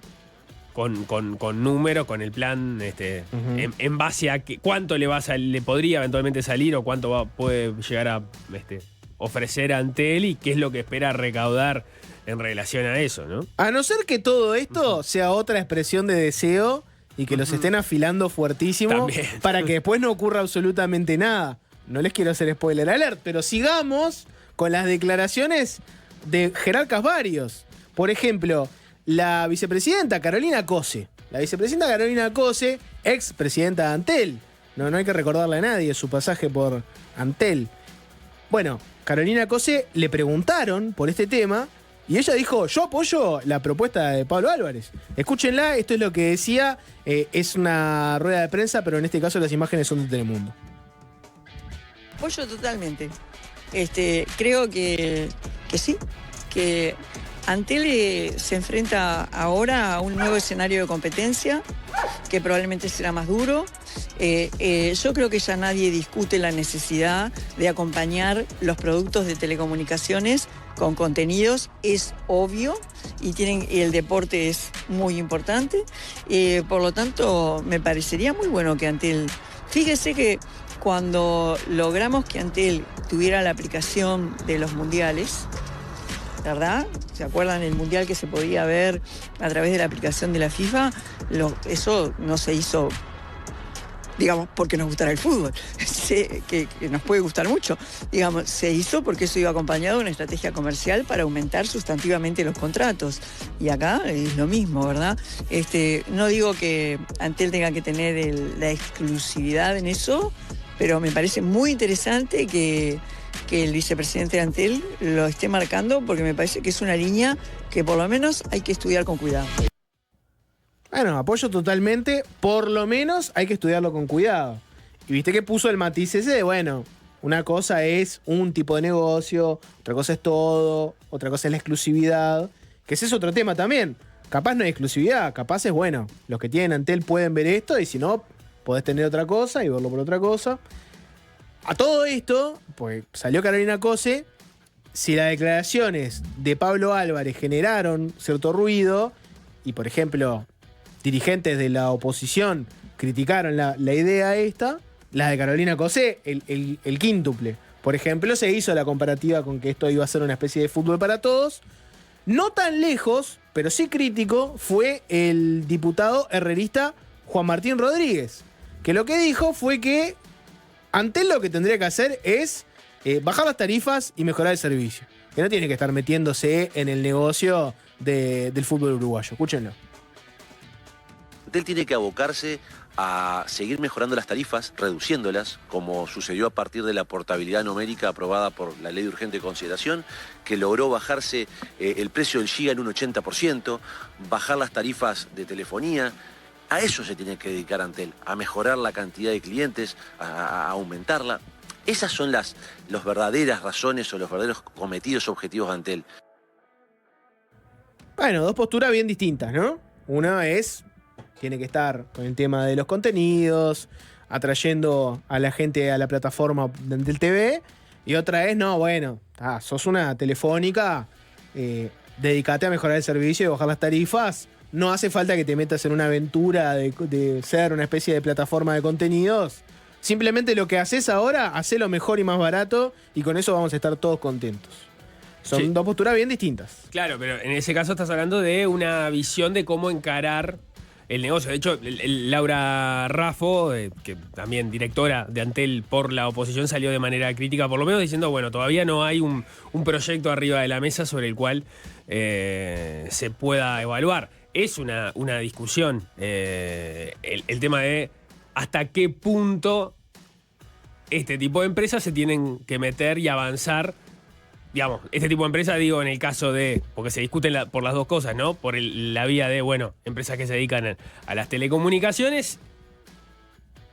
con números, con el plan, en base a cuánto le podría eventualmente salir o cuánto puede llegar a ofrecer a Antel y qué es lo que espera recaudar en relación a eso, ¿no? A no ser que todo esto sea otra expresión de deseo y que los estén afilando fuertísimo También. para que después no ocurra absolutamente nada. No les quiero hacer spoiler alert, pero sigamos con las declaraciones de jerarcas varios. Por ejemplo, la vicepresidenta Carolina Cose. La vicepresidenta Carolina Cose, ex presidenta de Antel. No hay que recordarle a nadie su pasaje por Antel. Bueno, Carolina Cose le preguntaron por este tema y ella dijo, yo apoyo la propuesta de Pablo Álvarez. Escúchenla, esto es lo que decía. Es una rueda de prensa, pero en este caso las imágenes son de Telemundo. Apoyo totalmente. Creo que sí, que Antel se enfrenta ahora a un nuevo escenario de competencia que probablemente será más duro. Yo creo que ya nadie discute la necesidad de acompañar los productos de telecomunicaciones con contenidos, es obvio, y el deporte es muy importante. Por lo tanto, me parecería muy bueno que Antel... Fíjese que cuando logramos que Antel tuviera la aplicación de los mundiales, ¿verdad? ¿Se acuerdan el mundial que se podía ver a través de la aplicación de la FIFA? Eso no se hizo digamos, porque nos gustará el fútbol, sé que nos puede gustar mucho, digamos, se hizo porque eso iba acompañado de una estrategia comercial para aumentar sustantivamente los contratos. Y acá es lo mismo, ¿verdad? No digo que Antel tenga que tener la exclusividad en eso, pero me parece muy interesante que el vicepresidente de Antel lo esté marcando, porque me parece que es una línea que por lo menos hay que estudiar con cuidado. Bueno, apoyo totalmente, por lo menos hay que estudiarlo con cuidado. Y viste que puso el matiz ese de, bueno, una cosa es un tipo de negocio, otra cosa es todo, otra cosa es la exclusividad, que ese es otro tema también. Capaz no hay exclusividad, capaz es, bueno, los que tienen Antel pueden ver esto y si no, podés tener otra cosa y verlo por otra cosa. A todo esto, pues salió Carolina Cose, si las declaraciones de Pablo Álvarez generaron cierto ruido y, por ejemplo, dirigentes de la oposición criticaron la idea esta, la de Carolina Cose, el quíntuple. Por ejemplo, se hizo la comparativa con que esto iba a ser una especie de fútbol para todos. No tan lejos, pero sí crítico, fue el diputado herrerista Juan Martín Rodríguez, que lo que dijo fue que Antel lo que tendría que hacer es bajar las tarifas y mejorar el servicio. Que no tiene que estar metiéndose en el negocio del fútbol uruguayo. Escúchenlo. Antel tiene que abocarse a seguir mejorando las tarifas, reduciéndolas, como sucedió a partir de la portabilidad numérica aprobada por la Ley de Urgente Consideración, que logró bajarse el precio del giga en un 80%, bajar las tarifas de telefonía. A eso se tiene que dedicar Antel, a mejorar la cantidad de clientes, a aumentarla. Esas son las verdaderas razones o los verdaderos cometidos objetivos de Antel. Bueno, dos posturas bien distintas, ¿no? Una es, tiene que estar con el tema de los contenidos, atrayendo a la gente a la plataforma del TV. Y otra es, no, bueno, sos una telefónica, dedicate a mejorar el servicio y bajar las tarifas. No hace falta que te metas en una aventura de ser una especie de plataforma de contenidos. Simplemente lo que haces ahora, hacelo mejor y más barato y con eso vamos a estar todos contentos. Son dos posturas bien distintas. Claro, pero en ese caso estás hablando de una visión de cómo encarar el negocio. De hecho, Laura Raffo, que también directora de Antel por la oposición, salió de manera crítica, por lo menos diciendo, bueno, todavía no hay un proyecto arriba de la mesa sobre el cual se pueda evaluar. Es una discusión el tema de hasta qué punto este tipo de empresas se tienen que meter y avanzar. Digamos, este tipo de empresas, digo, en el caso de, porque se discuten por las dos cosas, ¿no? Por la vía de, bueno, empresas que se dedican a las telecomunicaciones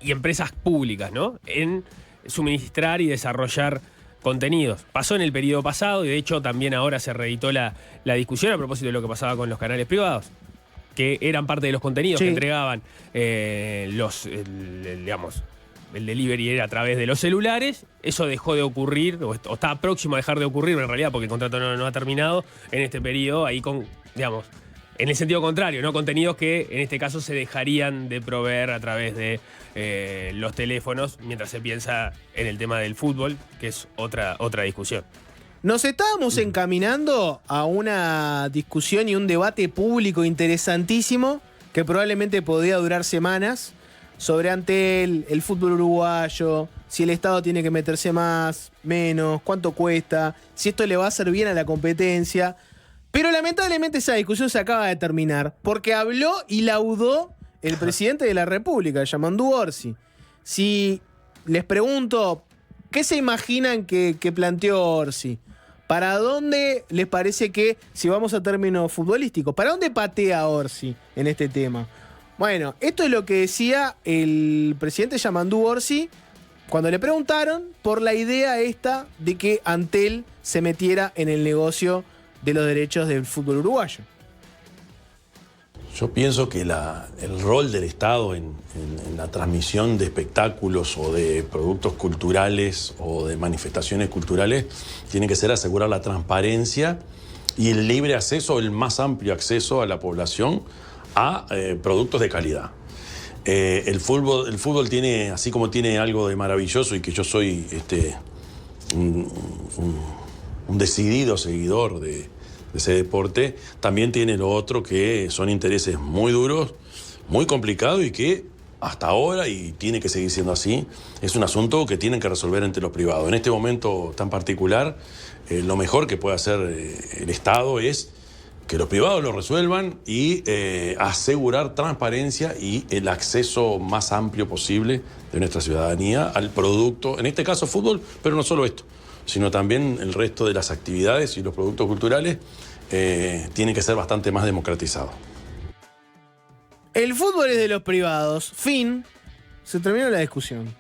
y empresas públicas, ¿no? En suministrar y desarrollar contenidos. Pasó en el periodo pasado y de hecho también ahora se reeditó la discusión a propósito de lo que pasaba con los canales privados, que eran parte de los contenidos que entregaban digamos, el delivery era a través de los celulares. Eso dejó de ocurrir, o está próximo a dejar de ocurrir en realidad, porque el contrato no ha terminado en este periodo, ahí con, digamos, en el sentido contrario, ¿no? Contenidos que en este caso se dejarían de proveer a través de los teléfonos, mientras se piensa en el tema del fútbol, que es otra discusión. Nos estábamos encaminando a una discusión y un debate público interesantísimo que probablemente podría durar semanas sobre Antel, el fútbol uruguayo, si el Estado tiene que meterse más, menos, cuánto cuesta, si esto le va a hacer bien a la competencia. Pero lamentablemente esa discusión se acaba de terminar porque habló y laudó el presidente de la República, Yamandu Orsi. Si les pregunto, ¿qué se imaginan que planteó Orsi? ¿Para dónde les parece que, si vamos a términos futbolísticos, para dónde patea Orsi en este tema? Bueno, esto es lo que decía el presidente Yamandu Orsi cuando le preguntaron por la idea esta de que Antel se metiera en el negocio de los derechos del fútbol uruguayo. Yo pienso que el rol del Estado en la transmisión de espectáculos o de productos culturales o de manifestaciones culturales tiene que ser asegurar la transparencia y el libre acceso, el más amplio acceso a la población a productos de calidad. El fútbol tiene, así como tiene algo de maravilloso y que yo soy un decidido seguidor de ese deporte, también tiene lo otro que son intereses muy duros, muy complicados y que hasta ahora y tiene que seguir siendo así. Es un asunto que tienen que resolver entre los privados. En este momento tan particular, lo mejor que puede hacer el Estado es que los privados lo resuelvan y asegurar transparencia y el acceso más amplio posible de nuestra ciudadanía al producto, en este caso fútbol, pero no solo esto, sino también el resto de las actividades y los productos culturales tienen que ser bastante más democratizados. El fútbol es de los privados. Fin. Se terminó la discusión.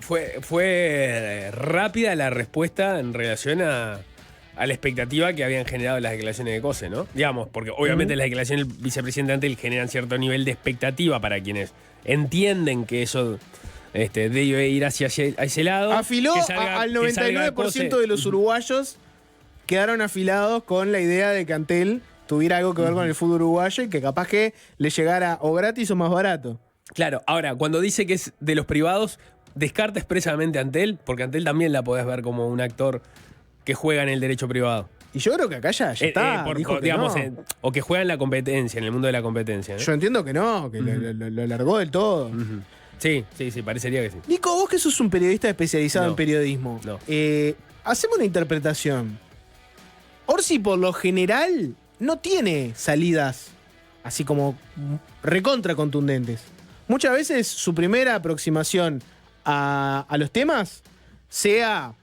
Fue rápida la respuesta en relación a la expectativa que habían generado las declaraciones de Cose, ¿no? Digamos, porque obviamente las declaraciones del vicepresidente Antel generan cierto nivel de expectativa para quienes entienden que eso debe ir hacia ese lado. Afiló al 99% de los uruguayos, quedaron afilados con la idea de que Antel tuviera algo que ver con el fútbol uruguayo y que capaz que le llegara o gratis o más barato. Claro, ahora, cuando dice que es de los privados, descarta expresamente a Antel, porque Antel también la podés ver como un actor que juega en el derecho privado. Y yo creo que acá ya está. Dijo que digamos, no. O que juega en la competencia, en el mundo de la competencia. Yo entiendo que no, que lo largó del todo. Sí, parecería que sí. Nico, vos que sos un periodista especializado en periodismo, hacemos una interpretación. Orsi, por lo general, no tiene salidas así como recontra contundentes. Muchas veces su primera aproximación a los temas sea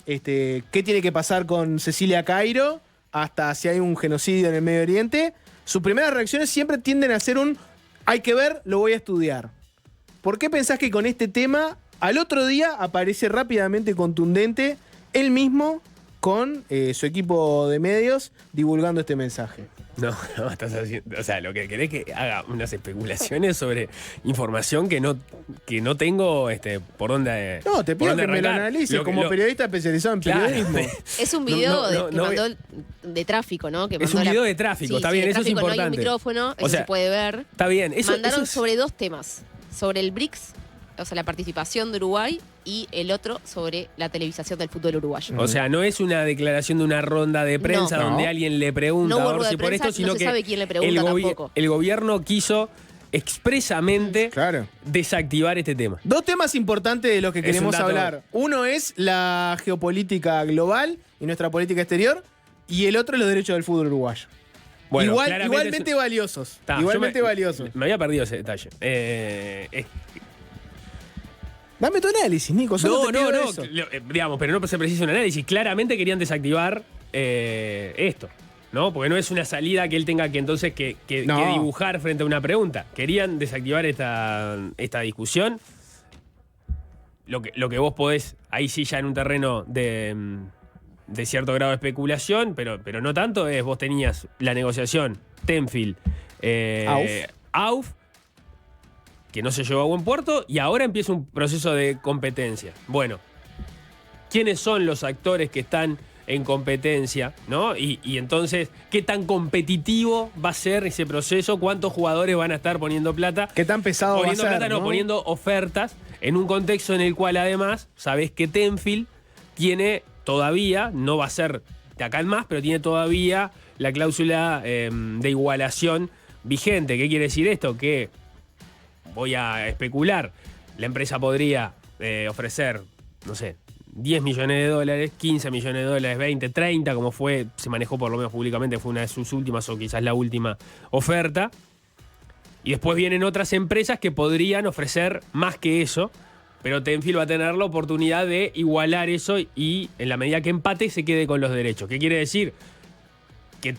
qué tiene que pasar con Cecilia Cairo, hasta si hay un genocidio en el Medio Oriente. Sus primeras reacciones siempre tienden a ser hay que ver, lo voy a estudiar. ¿Por qué pensás que con este tema al otro día aparece rápidamente contundente él mismo con su equipo de medios divulgando este mensaje? No, estás haciendo. O sea, lo que querés es que haga unas especulaciones sobre información que no tengo por dónde. No, te pido que me lo analices como periodista especializado en periodismo. Es un video que mandó de tráfico, ¿no? Que es un video de tráfico, está bien, eso es importante. No hay un micrófono, eso se puede ver. Está bien, Mandaron sobre dos temas: sobre el BRICS, o sea, la participación de Uruguay, y el otro sobre la televisación del fútbol uruguayo. O sea, no es una declaración de una ronda de prensa donde alguien le pregunta a Orsi por esto, sino que sabe quién le pregunta tampoco. El gobierno quiso expresamente desactivar este tema. Dos temas importantes de los que queremos hablar. Uno es la geopolítica global y nuestra política exterior, y el otro es los derechos del fútbol uruguayo. Bueno, igualmente valiosos. Igualmente valiosos. Me había perdido ese detalle. Dame tu análisis, Nico. No. Digamos, pero no se precisa un análisis. Claramente querían desactivar esto, ¿no? Porque no es una salida que él tenga que entonces que dibujar frente a una pregunta. Querían desactivar esta discusión. Lo que vos podés, ahí sí ya en un terreno de cierto grado de especulación, pero no tanto, vos tenías la negociación Tenfield, AUF, que no se llevó a buen puerto, y ahora empieza un proceso de competencia. Bueno, ¿quiénes son los actores que están en competencia, ¿no? Y entonces, ¿qué tan competitivo va a ser ese proceso? ¿Cuántos jugadores van a estar poniendo plata? ¿Qué tan pesado va a ser? Poniendo ofertas en un contexto en el cual además sabés que Tenfield tiene todavía, no va a ser de acá en más, pero tiene todavía la cláusula de igualación vigente. ¿Qué quiere decir esto? Que voy a especular, la empresa podría ofrecer, no sé, 10 millones de dólares, 15 millones de dólares, 20, 30, como se manejó por lo menos públicamente, fue una de sus últimas o quizás la última oferta. Y después vienen otras empresas que podrían ofrecer más que eso, pero Tenfield va a tener la oportunidad de igualar eso y en la medida que empate se quede con los derechos. ¿Qué quiere decir? Que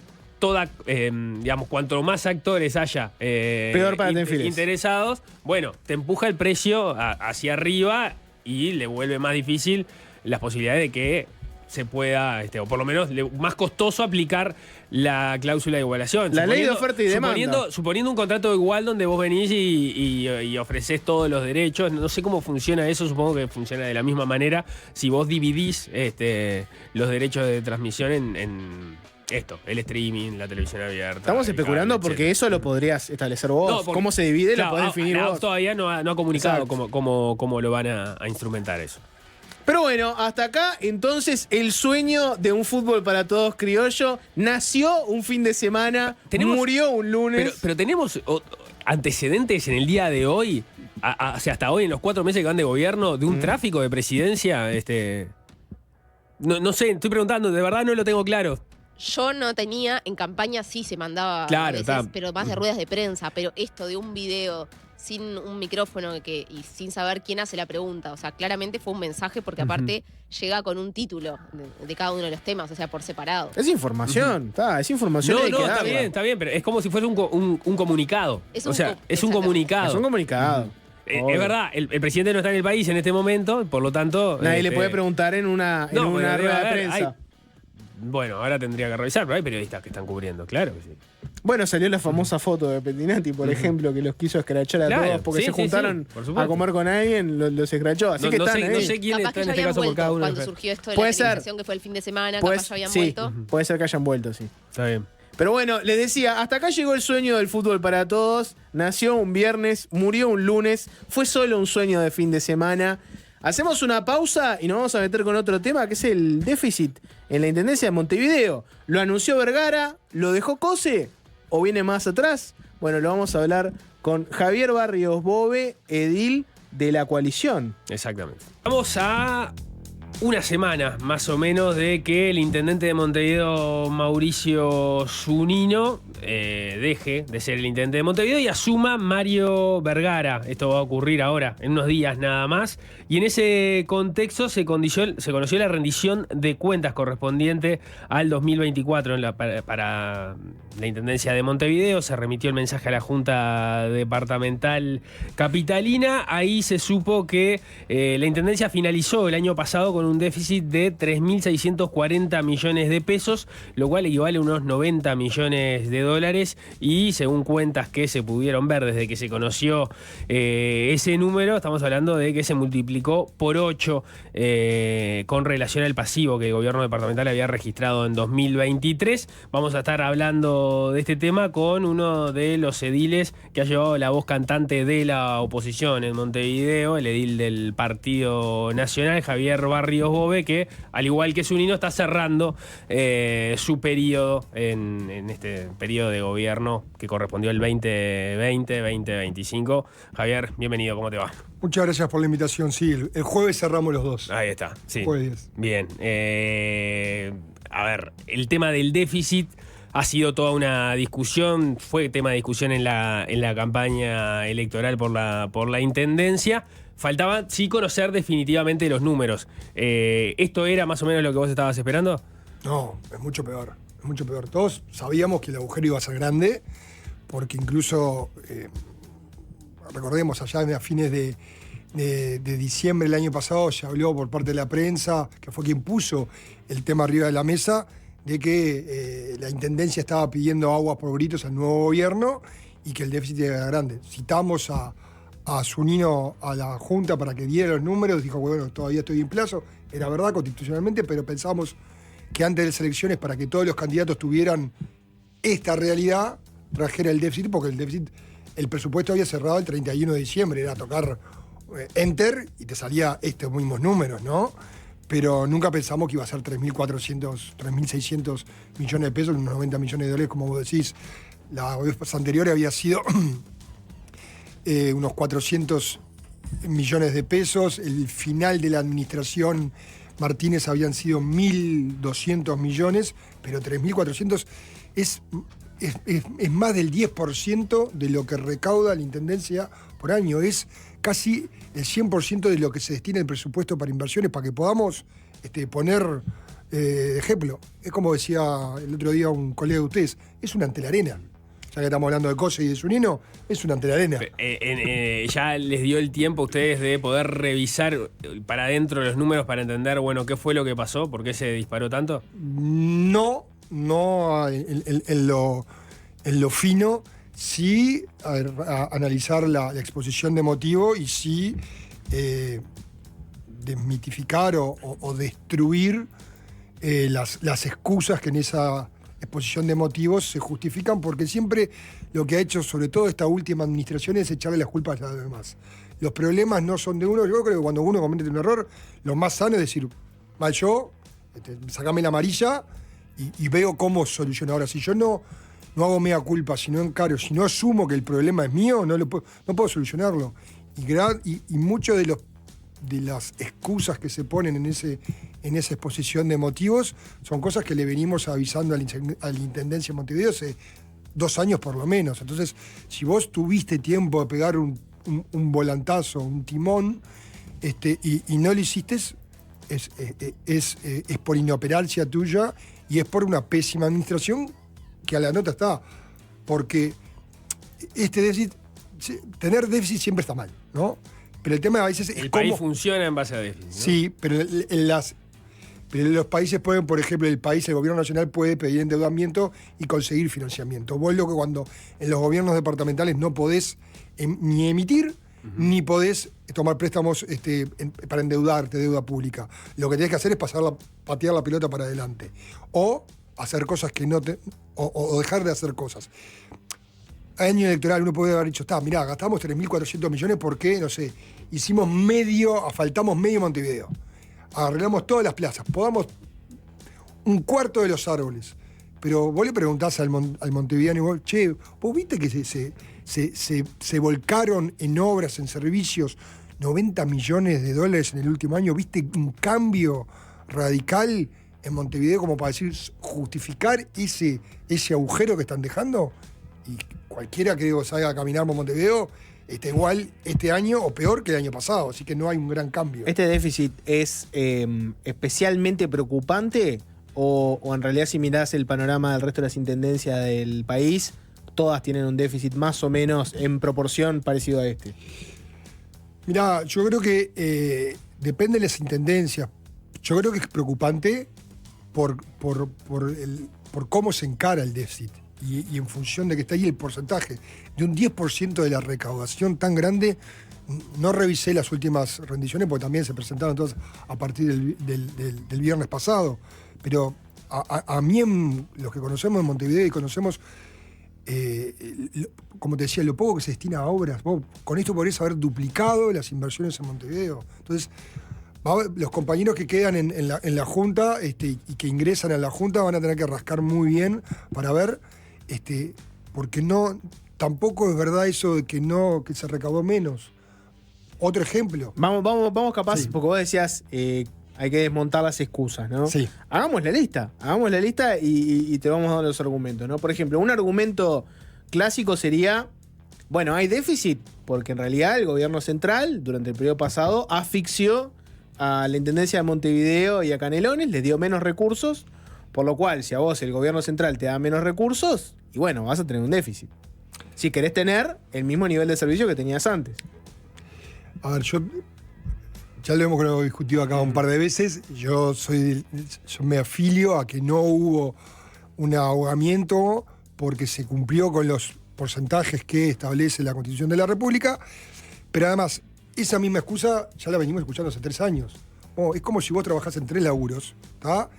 digamos, cuanto más actores haya peor para interesados, bueno, te empuja el precio hacia arriba y le vuelve más difícil las posibilidades de que se pueda, o por lo menos más costoso aplicar la cláusula de igualación. La ley de oferta y demanda. Suponiendo un contrato igual donde vos venís y ofrecés todos los derechos. No sé cómo funciona eso, supongo que funciona de la misma manera. Si vos dividís los derechos de transmisión en el streaming, la televisión abierta. Estamos especulando porque eso lo podrías establecer vos. ¿Cómo se divide? Lo podés definir vos. Todavía no ha comunicado cómo lo van a instrumentar eso. Pero bueno, hasta acá entonces el sueño de un fútbol para todos criollo nació un fin de semana, murió un lunes. Pero tenemos antecedentes en el día de hoy o sea, hasta hoy, en los 4 meses que van de gobierno, de un tráfico de presidencia, no sé, estoy preguntando, de verdad no lo tengo claro. Yo no tenía, en campaña sí se mandaba Claro, a veces, pero más de ruedas de prensa. Pero esto de un video sin un micrófono y sin saber quién hace la pregunta, o sea, claramente fue un mensaje porque aparte llega con un título de cada uno de los temas, o sea, por separado. Es información, es información. No, está bien, pero es como si fuese un comunicado. Es o un sea, co- es un exacto. comunicado. Es un comunicado. Es verdad, el presidente no está en el país en este momento, por lo tanto... Nadie le puede preguntar en una No, pero debe rueda de haber, prensa. Bueno, ahora tendría que revisar, pero hay periodistas que están cubriendo, claro que sí. Bueno, salió la famosa foto de Pettinati, por ejemplo, que los quiso escrachar a Claro, todos porque sí, se sí, juntaron sí, por supuesto. a comer con alguien, los escrachó. Así que están ahí. No sé quién Capaz está que en ya este habían caso por vuelto cada uno. cuando surgió esto de la Puede ser. televisación, que fue el fin de semana, capaz ya habían vuelto. Puede ser que hayan vuelto, sí. Está bien. Pero bueno, les decía, hasta acá llegó el sueño del fútbol para todos. Nació un viernes, murió un lunes, fue solo un sueño de fin de semana. Hacemos una pausa y nos vamos a meter con otro tema, que es el déficit en la Intendencia de Montevideo. ¿Lo anunció Vergara? ¿Lo dejó Cose? ¿O viene más atrás? Bueno, lo vamos a hablar con Javier Barrios Bove, edil de la coalición. Exactamente. Vamos a una semana más o menos de que el intendente de Montevideo, Mauricio Zunino, deje de ser el intendente de Montevideo y asuma Mario Vergara. Esto va a ocurrir ahora, en unos días nada más. Y en ese contexto se conoció la rendición de cuentas correspondiente al 2024 para la Intendencia de Montevideo. Se remitió el mensaje a la Junta Departamental Capitalina. Ahí se supo que la Intendencia finalizó el año pasado con un déficit de 3.640 millones de pesos, lo cual equivale a unos 90 millones de dólares. Y según cuentas que se pudieron ver desde que se conoció ese número, estamos hablando de que se multiplicó por 8 con relación al pasivo que el gobierno departamental había registrado en 2023. Vamos a estar hablando de este tema con uno de los ediles que ha llevado la voz cantante de la oposición en Montevideo, el edil del Partido Nacional, Javier Barrios Bove, que al igual que Zunino está cerrando su periodo en este periodo de gobierno que correspondió al 2020-2025. Javier, bienvenido, ¿cómo te va? Muchas gracias por la invitación. Sí, el jueves cerramos los dos. Ahí está, sí. Jueves. Bien. A ver, el tema del déficit ha sido toda una discusión, fue tema de discusión en la campaña electoral por la Intendencia. Faltaba sí conocer definitivamente los números. ¿Esto era más o menos lo que vos estabas esperando? No, es mucho peor. Es mucho peor. Todos sabíamos que el agujero iba a ser grande, porque incluso, recordemos, allá a fines de diciembre del año pasado se habló por parte de la prensa, que fue quien puso el tema arriba de la mesa, de que la Intendencia estaba pidiendo aguas por gritos al nuevo gobierno y que el déficit era grande. Citamos a Zunino a la Junta para que diera los números, dijo, bueno, todavía estoy en plazo, era verdad constitucionalmente, pero pensamos que antes de las elecciones, para que todos los candidatos tuvieran esta realidad, trajera el déficit, porque el presupuesto había cerrado el 31 de diciembre, era tocar Enter y te salía estos mismos números, ¿no? Pero nunca pensamos que iba a ser 3.400, 3.600 millones de pesos, unos 90 millones de dólares, como vos decís. La vez anterior había sido unos 400 millones de pesos. El final de la administración Martínez habían sido 1.200 millones, pero 3.400 es más del 10% de lo que recauda la Intendencia por año. Es casi el 100% de lo que se destina el presupuesto para inversiones, para que podamos poner ejemplo. Es como decía el otro día un colega de ustedes, es una antelarena. Ya que estamos hablando de Cose y de Zunino, es una antelarena. ¿Ya les dio el tiempo a ustedes de poder revisar para adentro los números para entender, bueno, qué fue lo que pasó? ¿Por qué se disparó tanto? No en lo fino. Sí, a analizar la exposición de motivo y sí desmitificar o destruir las excusas que en esa exposición de motivos se justifican, porque siempre lo que ha hecho, sobre todo esta última administración, es echarle las culpas a los demás. Los problemas no son de uno. Yo creo que cuando uno comete un error, lo más sano es decir, mal yo, sacame la amarilla y veo cómo soluciono. Ahora, si yo no hago mea culpa, si no encaro, si no asumo que el problema es mío, no puedo solucionarlo. Y mucho de las excusas que se ponen en esa exposición de motivos son cosas que le venimos avisando a la Intendencia de Montevideo hace 2 años por lo menos. Entonces, si vos tuviste tiempo de pegar un volantazo, un timón, y no lo hiciste, es por inoperancia tuya y es por una pésima administración que a la nota está. Porque tener déficit siempre está mal, ¿no? Pero el tema a veces es el país funciona en base a déficit, ¿no? Sí, pero los países pueden, por ejemplo, el gobierno nacional puede pedir endeudamiento y conseguir financiamiento. Vos lo que cuando en los gobiernos departamentales no podés ni emitir, ni podés tomar préstamos para endeudarte, deuda pública. Lo que tenés que hacer es patear la pelota para adelante. O hacer cosas que no te... O dejar de hacer cosas. Año electoral uno puede haber dicho, mirá, gastamos 3.400 millones porque, no sé, asfaltamos medio Montevideo. Arreglamos todas las plazas, podamos un cuarto de los árboles. Pero vos le preguntás al montevideano y vos, ¿vos viste que se volcaron en obras, en servicios, 90 millones de dólares en el último año? ¿Viste un cambio radical en Montevideo como para justificar ese agujero que están dejando? Y cualquiera que salga a caminar por Montevideo está igual este año o peor que el año pasado, así que no hay un gran cambio. ¿Este déficit es especialmente preocupante o en realidad si mirás el panorama del resto de las intendencias del país, todas tienen un déficit más o menos en proporción parecido a este? Mirá, yo creo que depende de las intendencias. Yo creo que es preocupante por cómo se encara el déficit. Y en función de que está ahí el porcentaje de un 10% de la recaudación tan grande, no revisé las últimas rendiciones porque también se presentaron todas a partir del viernes pasado, pero a mí, los que conocemos en Montevideo y conocemos, como te decía, lo poco que se destina a obras, vos con esto podrías haber duplicado las inversiones en Montevideo. Entonces, los compañeros que quedan en la Junta y que ingresan a la Junta van a tener que rascar muy bien para ver, porque tampoco es verdad eso de que se recaudó menos. Otro ejemplo. Vamos capaz, Sí. porque vos decías hay que desmontar las excusas, ¿no? Sí. Hagamos la lista y te vamos a dar los argumentos, ¿no? Por ejemplo, un argumento clásico sería, bueno, hay déficit porque en realidad el gobierno central durante el periodo pasado asfixió a la Intendencia de Montevideo y a Canelones, les dio menos recursos, por lo cual si a vos el gobierno central te da menos recursos, y bueno, vas a tener un déficit. Si querés tener el mismo nivel de servicio que tenías antes. A ver, ya lo hemos discutido acá un par de veces. Yo me afilio a que no hubo un ahogamiento porque se cumplió con los porcentajes que establece la Constitución de la República, pero además esa misma excusa ya la venimos escuchando hace 3 años. Es como si vos trabajás en 3 laburos, ¿tá?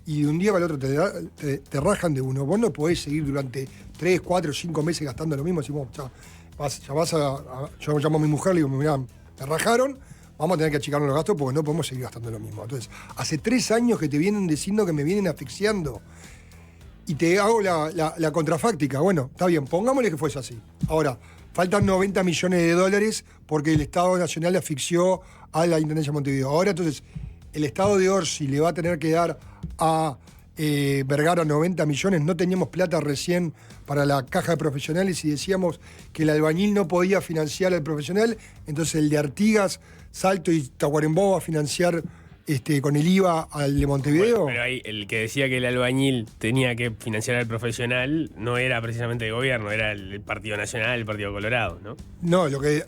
Y de un día para el otro te rajan de uno. Vos no podés seguir durante 3, 4, 5 meses gastando lo mismo. Decimos, yo llamo a mi mujer y le digo, mirá, me rajaron, vamos a tener que achicarnos los gastos porque no podemos seguir gastando lo mismo. Entonces, hace 3 años que te vienen diciendo que me vienen asfixiando. Y te hago la contrafáctica. Bueno, está bien, pongámosle que fuese así. Ahora, faltan 90 millones de dólares porque el Estado Nacional asfixió a la Intendencia de Montevideo. Ahora, entonces, el Estado de Orsi le va a tener que dar a Vergara 90 millones. No teníamos plata recién para la caja de profesionales y decíamos que el albañil no podía financiar al profesional. Entonces, el de Artigas, Salto y Tacuarembó va a financiar con el IVA al de Montevideo. Bueno, pero ahí el que decía que el albañil tenía que financiar al profesional no era precisamente el gobierno, era el Partido Nacional, el Partido Colorado, ¿no? No, lo que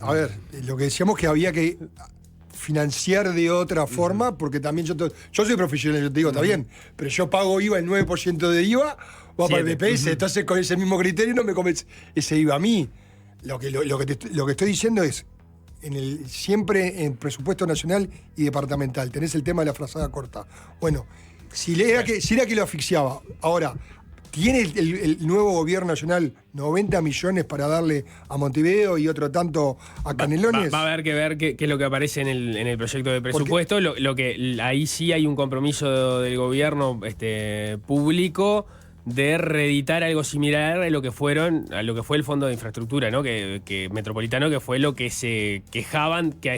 decíamos que había que financiar de otra forma, porque también yo soy profesional, yo te digo, está bien, pero yo pago IVA, el 9% de IVA, va para el BPS, entonces con ese mismo criterio no me comes ese IVA a mí. Lo que estoy diciendo es, siempre en presupuesto nacional y departamental, tenés el tema de la frazada corta. Bueno, si era que lo asfixiaba, ahora, ¿tiene el nuevo gobierno nacional 90 millones para darle a Montevideo y otro tanto a Canelones? Va a haber que ver qué es lo que aparece en el proyecto de presupuesto. Lo que ahí sí hay un compromiso del gobierno público de reeditar algo similar a lo que fue el Fondo de Infraestructura, ¿no? Que Metropolitano, que fue lo que se quejaban que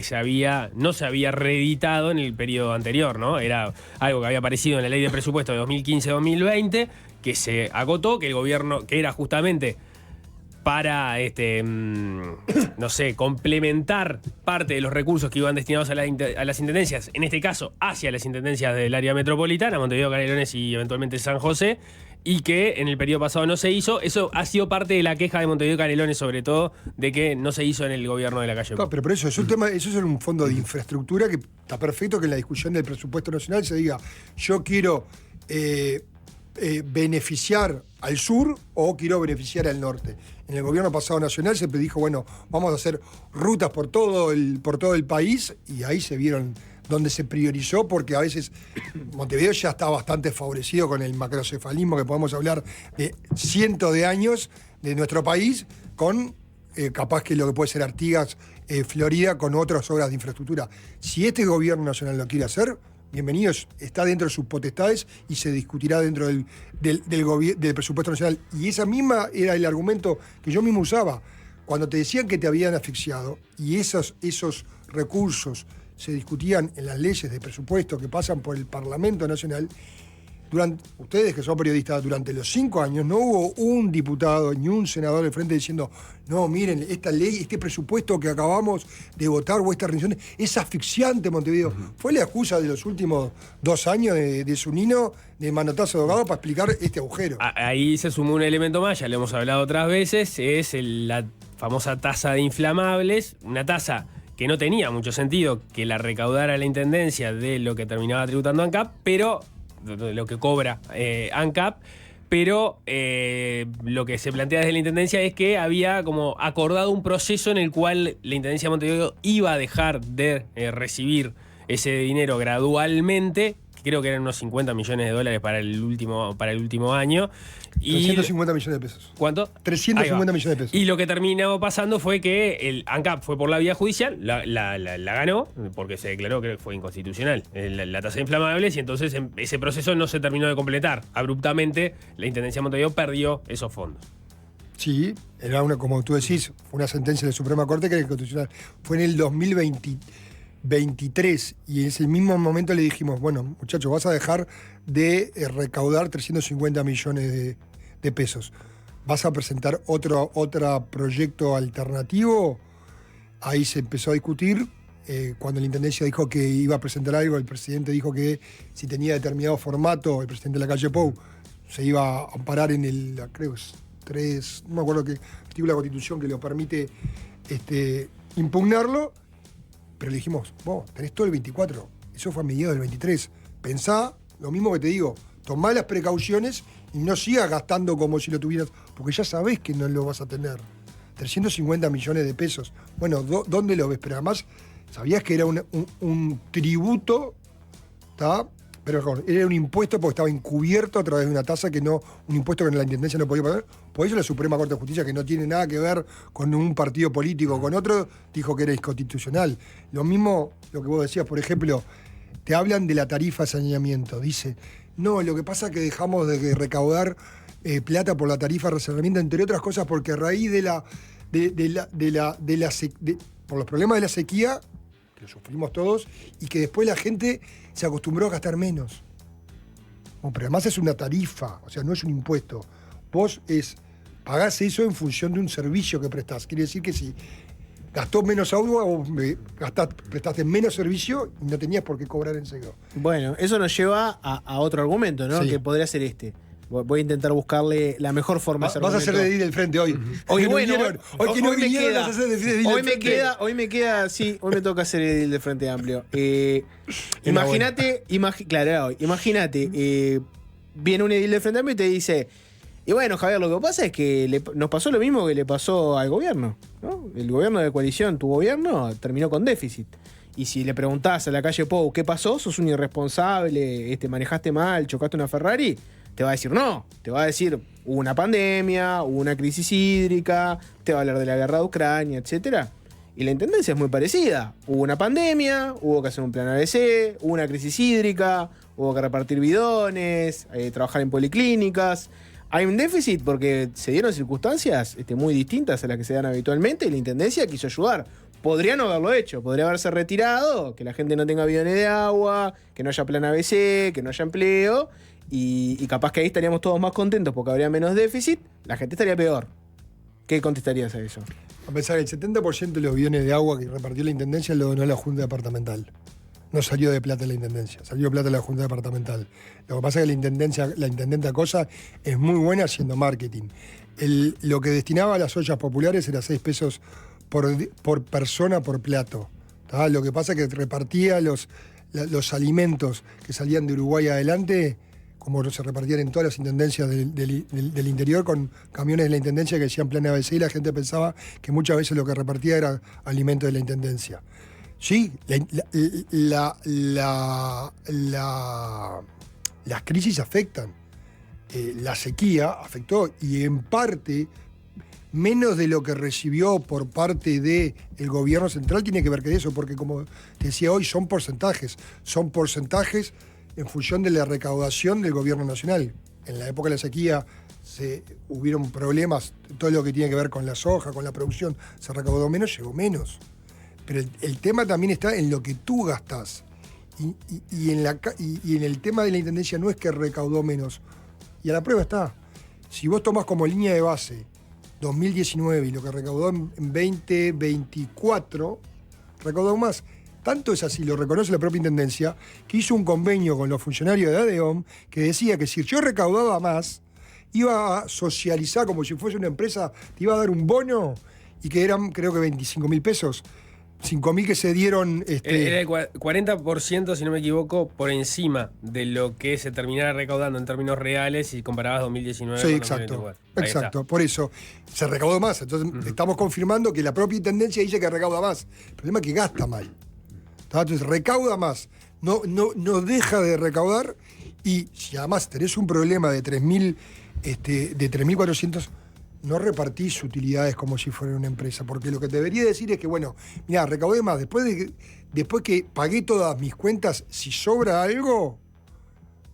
no se había reeditado en el periodo anterior, ¿no? Era algo que había aparecido en la Ley de Presupuesto de 2015-2020, que se agotó, que el gobierno, que era justamente para complementar parte de los recursos que iban destinados a las intendencias, en este caso hacia las intendencias del área metropolitana, Montevideo, Canelones y eventualmente San José, y que en el periodo pasado no se hizo. Eso ha sido parte de la queja de Montevideo y Canelones, sobre todo, de que no se hizo en el gobierno de la calle. No, pero por eso es un tema, eso es un fondo de infraestructura que está perfecto que en la discusión del presupuesto nacional se diga, yo quiero beneficiar al sur o quiero beneficiar al norte. En el gobierno pasado nacional se dijo, bueno, vamos a hacer rutas por todo el país, y ahí se vieron donde se priorizó, porque a veces Montevideo ya está bastante favorecido con el macrocefalismo, que podemos hablar de cientos de años de nuestro país, con capaz que lo que puede ser Artigas, Florida, con otras obras de infraestructura. Si este gobierno nacional lo quiere hacer, bienvenidos, está dentro de sus potestades y se discutirá dentro del presupuesto nacional. Y esa misma era el argumento que yo mismo usaba. Cuando te decían que te habían asfixiado y esos recursos se discutían en las leyes de presupuesto que pasan por el Parlamento Nacional, ustedes que son periodistas, durante los 5 años no hubo un diputado ni un senador de frente diciendo, no, miren, esta ley, este presupuesto que acabamos de votar o esta rendición es asfixiante, Montevideo. Fue la excusa de los últimos 2 años de Zunino, de manotazo de abogado, para explicar este agujero. Ahí se sumó un elemento más, ya lo hemos hablado otras veces, es la famosa tasa de inflamables, una tasa que no tenía mucho sentido que la recaudara la Intendencia de lo que terminaba tributando ANCAP, pero de lo que cobra ANCAP, pero lo que se plantea desde la Intendencia es que había como acordado un proceso en el cual la Intendencia de Montevideo iba a dejar de recibir ese dinero gradualmente. Creo que eran unos $50 millones para el último año. 350 millones de pesos. ¿Cuánto? 350 millones de pesos. Y lo que terminó pasando fue que el ANCAP fue por la vía judicial, la ganó, porque se declaró que fue inconstitucional la tasa de inflamables, y entonces ese proceso no se terminó de completar. Abruptamente, la Intendencia de Montevideo perdió esos fondos. Sí, era como tú decís, fue una sentencia de la Suprema Corte que era inconstitucional. Fue en el 2023, y en ese mismo momento le dijimos, bueno, muchachos, vas a dejar de recaudar 350 millones de pesos. ¿Vas a presentar otro proyecto alternativo? Ahí se empezó a discutir. Cuando la Intendencia dijo que iba a presentar algo, el presidente dijo que si tenía determinado formato, el presidente de la calle Pou, se iba a amparar en creo que es 3, no me acuerdo qué artículo de la Constitución que lo permite impugnarlo. Pero le dijimos, vos tenés todo el 24, eso fue a mediados del 23. Pensá lo mismo que te digo, tomá las precauciones y no sigas gastando como si lo tuvieras, porque ya sabés que no lo vas a tener. 350 millones de pesos. Bueno, ¿dónde lo ves? Pero además, sabías que era un tributo, ¿tá? Pero era un impuesto porque estaba encubierto a través de una tasa un impuesto que la Intendencia no podía pagar. Por eso la Suprema Corte de Justicia, que no tiene nada que ver con un partido político o con otro, dijo que era inconstitucional. Lo mismo, lo que vos decías, por ejemplo, te hablan de la tarifa de saneamiento. Dice, no, lo que pasa es que dejamos de recaudar plata por la tarifa de saneamiento, entre otras cosas, porque a raíz por los problemas de la sequía, que lo sufrimos todos, y que después la gente se acostumbró a gastar menos. Bueno, pero además es una tarifa, o sea, no es un impuesto. Vos pagás eso en función de un servicio que prestás. Quiere decir que si gastó menos agua o prestaste menos servicio y no tenías por qué cobrar en seco. Bueno, eso nos lleva a otro argumento, ¿no? Sí. Que podría ser este. Voy a intentar buscarle la mejor forma a ese Vas a argumento. hacer de edil del frente hoy. Hoy, Hoy me queda, sí, hoy me toca hacer edil del Frente Amplio. Imagínate, viene un edil del Frente Amplio y te dice, y bueno, Javier, lo que pasa es que nos pasó lo mismo que le pasó al gobierno, ¿no? El gobierno de coalición, tu gobierno, terminó con déficit. Y si le preguntás a la calle Pou qué pasó, sos un irresponsable, manejaste mal, chocaste una Ferrari, te va a decir no, te va a decir hubo una pandemia, hubo una crisis hídrica, te va a hablar de la guerra de Ucrania, etc. Y la Intendencia es muy parecida. Hubo una pandemia, hubo que hacer un plan ABC, hubo una crisis hídrica, hubo que repartir bidones, trabajar en policlínicas. Hay un déficit porque se dieron circunstancias muy distintas a las que se dan habitualmente y la Intendencia quiso ayudar. Podría no haberlo hecho, podría haberse retirado, que la gente no tenga bidones de agua, que no haya plan ABC, que no haya empleo, y capaz que ahí estaríamos todos más contentos porque habría menos déficit, la gente estaría peor. ¿Qué contestarías a eso? A pesar del 70% de los bidones de agua que repartió la Intendencia lo donó la Junta Departamental. No salió de plata la Intendencia, salió de plata la Junta Departamental. Lo que pasa es que la Intendenta Cosa es muy buena haciendo marketing. Lo que destinaba a las ollas populares era 6 pesos por persona por plato. ¿Tá? Lo que pasa es que repartía los alimentos que salían de Uruguay adelante, como se repartían en todas las intendencias del interior, con camiones de la Intendencia que decían plan ABC, y la gente pensaba que muchas veces lo que repartía era alimento de la Intendencia. Sí, las crisis afectan. La sequía afectó y en parte menos de lo que recibió por parte del gobierno central tiene que ver con eso, porque como te decía hoy, son porcentajes en función de la recaudación del gobierno nacional. En la época de la sequía hubieron problemas, todo lo que tiene que ver con la soja, con la producción, se recaudó menos, llegó menos. Pero el tema también está en lo que tú gastás. Y en el tema de la Intendencia no es que recaudó menos. Y a la prueba está. Si vos tomás como línea de base 2019 y lo que recaudó en 2024, recaudó más. Tanto es así, lo reconoce la propia Intendencia, que hizo un convenio con los funcionarios de ADEOM que decía que si yo recaudaba más, iba a socializar como si fuese una empresa, te iba a dar un bono y que eran creo que 25.000 pesos. 5.000 que se dieron... Era el 40%, si no me equivoco, por encima de lo que se terminara recaudando en términos reales si comparabas 2019 sí, con exacto, 2024. Exacto. Por eso se recaudó más. Entonces estamos confirmando que la propia Intendencia dice que recauda más. El problema es que gasta mal. Entonces recauda más. No deja de recaudar y si además tenés un problema de 3.400... no repartís utilidades como si fuera una empresa, porque lo que te debería decir es que, bueno, mira, recaudé más, después que pagué todas mis cuentas, si sobra algo,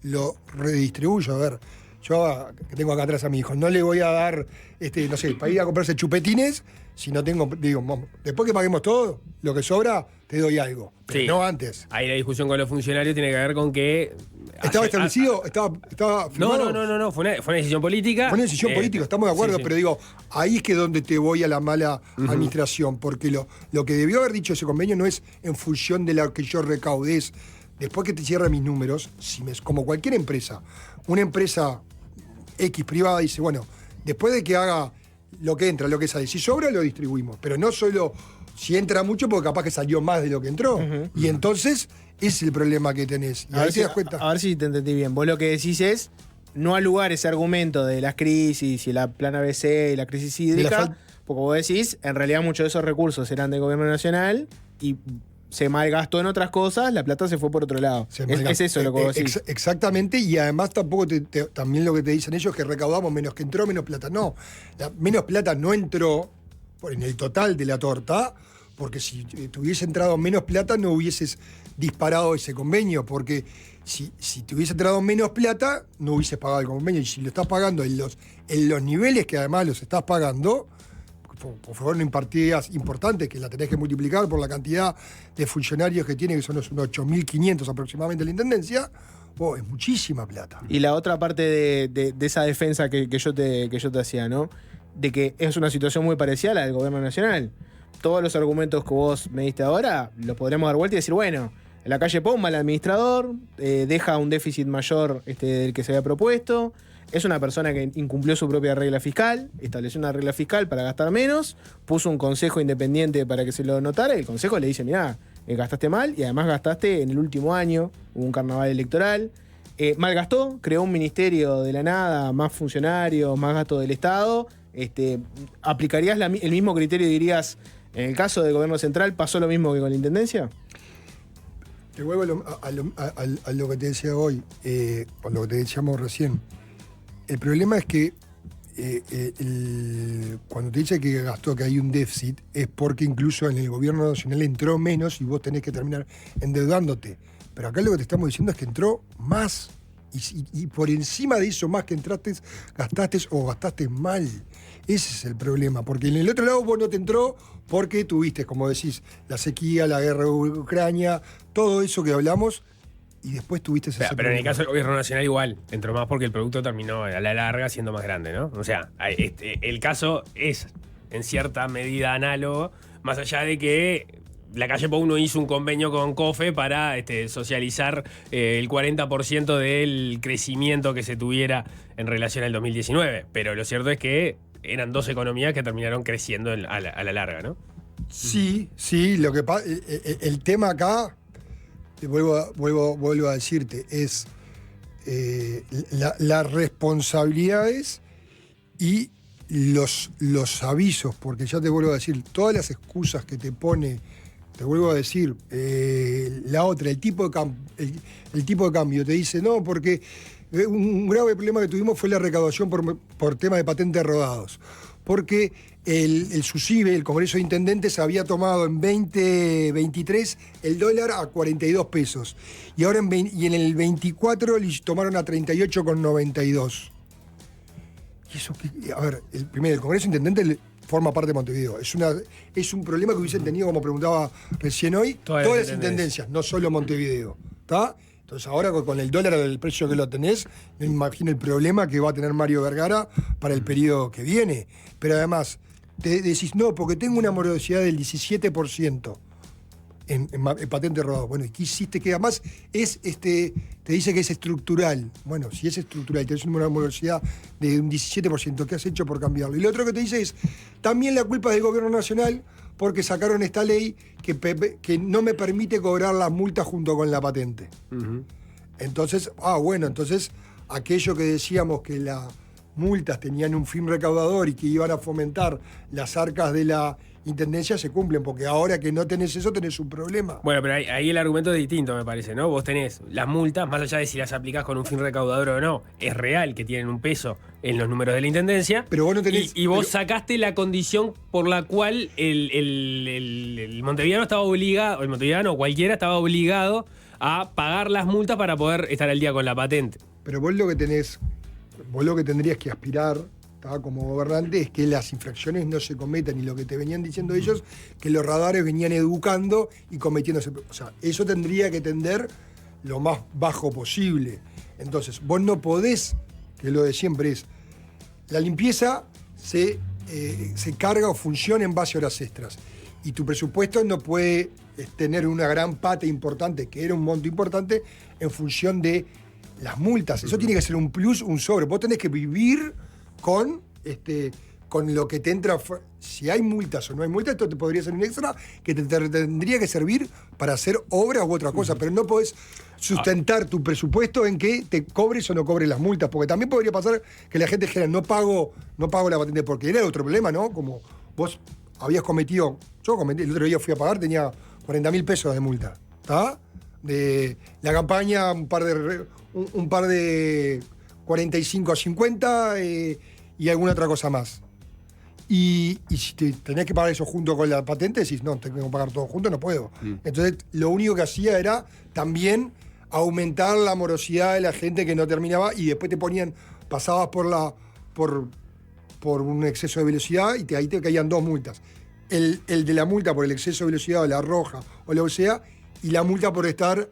lo redistribuyo. A ver, yo que tengo acá atrás a mi hijo, no le voy a dar, no sé, para ir a comprarse chupetines, si no tengo, digo, después que paguemos todo, lo que sobra, te doy algo, pero sí, no antes. Ahí la discusión con los funcionarios tiene que ver con que... ¿Estaba establecido? ¿Estaba firmado? No, fue una decisión política. Fue una decisión política, estamos de acuerdo, sí. Pero digo, ahí es que donde te voy a la mala administración, porque lo que debió haber dicho ese convenio no es en función de lo que yo recaude, es después que te cierre mis números, como cualquier empresa, una empresa X privada dice, bueno, después de que haga lo que entra, lo que sale, si sobra lo distribuimos, pero no solo si entra mucho, porque capaz que salió más de lo que entró, y entonces... es el problema que tenés. Y ahí te das cuenta. A ver si te entendí bien. Vos lo que decís es no alugar ese argumento de las crisis y la plan ABC y la crisis hídrica, porque vos decís, en realidad muchos de esos recursos eran del gobierno nacional y se malgastó en otras cosas, la plata se fue por otro lado. Es eso lo que vos decís. Exactamente, y además tampoco también lo que te dicen ellos es que recaudamos menos que entró, menos plata. No, menos plata no entró en el total de la torta, porque si te hubiese entrado menos plata no hubieses disparado ese convenio, porque si te hubiese entrado menos plata no hubieses pagado el convenio, y si lo estás pagando en los niveles que además los estás pagando, por favor, en partidas importantes que la tenés que multiplicar por la cantidad de funcionarios que tiene, que son unos 8.500 aproximadamente la Intendencia, es muchísima plata. Y la otra parte de esa defensa que yo te hacía, ¿no? De que es una situación muy parecida a la del gobierno nacional. Todos los argumentos que vos me diste ahora los podremos dar vuelta y decir, bueno, en la calle Pau, mal administrador, deja un déficit mayor del que se había propuesto, es una persona que incumplió su propia regla fiscal, estableció una regla fiscal para gastar menos, puso un consejo independiente para que se lo notara, y el consejo le dice, mirá, gastaste mal y además gastaste en el último año, hubo un carnaval electoral, malgastó, creó un ministerio de la nada, más funcionarios, más gasto del Estado, ¿aplicarías el mismo criterio y dirías, en el caso del gobierno central, pasó lo mismo que con la Intendencia? Te vuelvo a lo que te decía hoy, con lo que te decíamos recién. El problema es que cuando te dice que gastó, que hay un déficit, es porque incluso en el gobierno nacional entró menos y vos tenés que terminar endeudándote. Pero acá lo que te estamos diciendo es que entró más. Y por encima de eso, más que entraste, gastaste mal. Ese es el problema, porque en el otro lado vos no te entró porque tuviste, como decís, la sequía, la guerra de Ucrania, todo eso que hablamos, y después tuviste ese Pero en el caso del gobierno nacional igual, entró más porque el producto terminó a la larga siendo más grande, ¿no? O sea, el caso es en cierta medida análogo, más allá de que la calle Pou no hizo un convenio con COFE para socializar el 40% del crecimiento que se tuviera en relación al 2019. Pero lo cierto es que eran dos economías que terminaron creciendo a la larga, ¿no? Sí, lo que pasa, el tema acá, te vuelvo a decirte, es las responsabilidades y los avisos, porque ya te vuelvo a decir, todas las excusas que te pone, te vuelvo a decir, la otra, el tipo de cambio, te dice, no, porque un grave problema que tuvimos fue la recaudación por tema de patentes rodados, porque el SUSIBE, el Congreso de Intendentes, había tomado en 2023 el dólar a 42 pesos, y ahora en el 24 le tomaron a 38,92. Y eso, a ver, el Congreso de Intendentes forma parte de Montevideo. Es un problema que hubiesen tenido, como preguntaba recién hoy, todas las intendencias, no solo Montevideo. ¿Está? Entonces ahora con el dólar al precio que lo tenés, me imagino el problema que va a tener Mario Vergara para el periodo que viene. Pero además, te decís, no, porque tengo una morosidad del 17% en patente rodado. Bueno, ¿y qué hiciste? Que además te dice que es estructural. Bueno, si es estructural, tenés una morosidad de un 17%, ¿qué has hecho por cambiarlo? Y lo otro que te dice es, también la culpa del gobierno nacional porque sacaron esta ley que no me permite cobrar las multas junto con la patente. Uh-huh. Entonces, entonces aquello que decíamos que las multas tenían un fin recaudador y que iban a fomentar las arcas de la intendencia se cumplen, porque ahora que no tenés eso, tenés un problema. Bueno, pero ahí el argumento es distinto, me parece, ¿no? Vos tenés las multas, más allá de si las aplicás con un fin recaudador o no, es real que tienen un peso en los números de la intendencia. Pero vos no tenés. Y vos sacaste la condición por la cual el montevideano estaba obligado, el montevideano o cualquiera estaba obligado a pagar las multas para poder estar al día con la patente. Pero vos lo que tendrías que aspirar, como gobernante, es que las infracciones no se cometan, y lo que te venían diciendo ellos, que los radares venían educando y cometiéndose. O sea, eso tendría que tender lo más bajo posible. Entonces, vos no podés, que lo de siempre es, la limpieza se carga o funciona en base a horas extras. Y tu presupuesto no puede tener una gran pata importante, que era un monto importante, en función de las multas. Eso tiene que ser un plus, un sobre. Vos tenés que vivir con lo que te entra. Si hay multas o no hay multas, esto te podría ser un extra que te tendría que servir para hacer obras u otra cosa, pero no podés sustentar tu presupuesto en que te cobres o no cobres las multas, porque también podría pasar que la gente dijera, no pago la patente, porque era otro problema, ¿no? Como vos habías cometido, yo cometí, el otro día fui a pagar, tenía 40.000 pesos de multa, ¿está? De la campaña, un par de 45 a 50 y alguna otra cosa más. Y si tenés que pagar eso junto con la patente, decís, no, tengo que pagar todo junto, no puedo. Entonces, lo único que hacía era también aumentar la morosidad de la gente que no terminaba, y después pasabas por un exceso de velocidad y ahí te caían 2 multas. El de la multa por el exceso de velocidad, o la roja, o lo que sea, y la multa por estar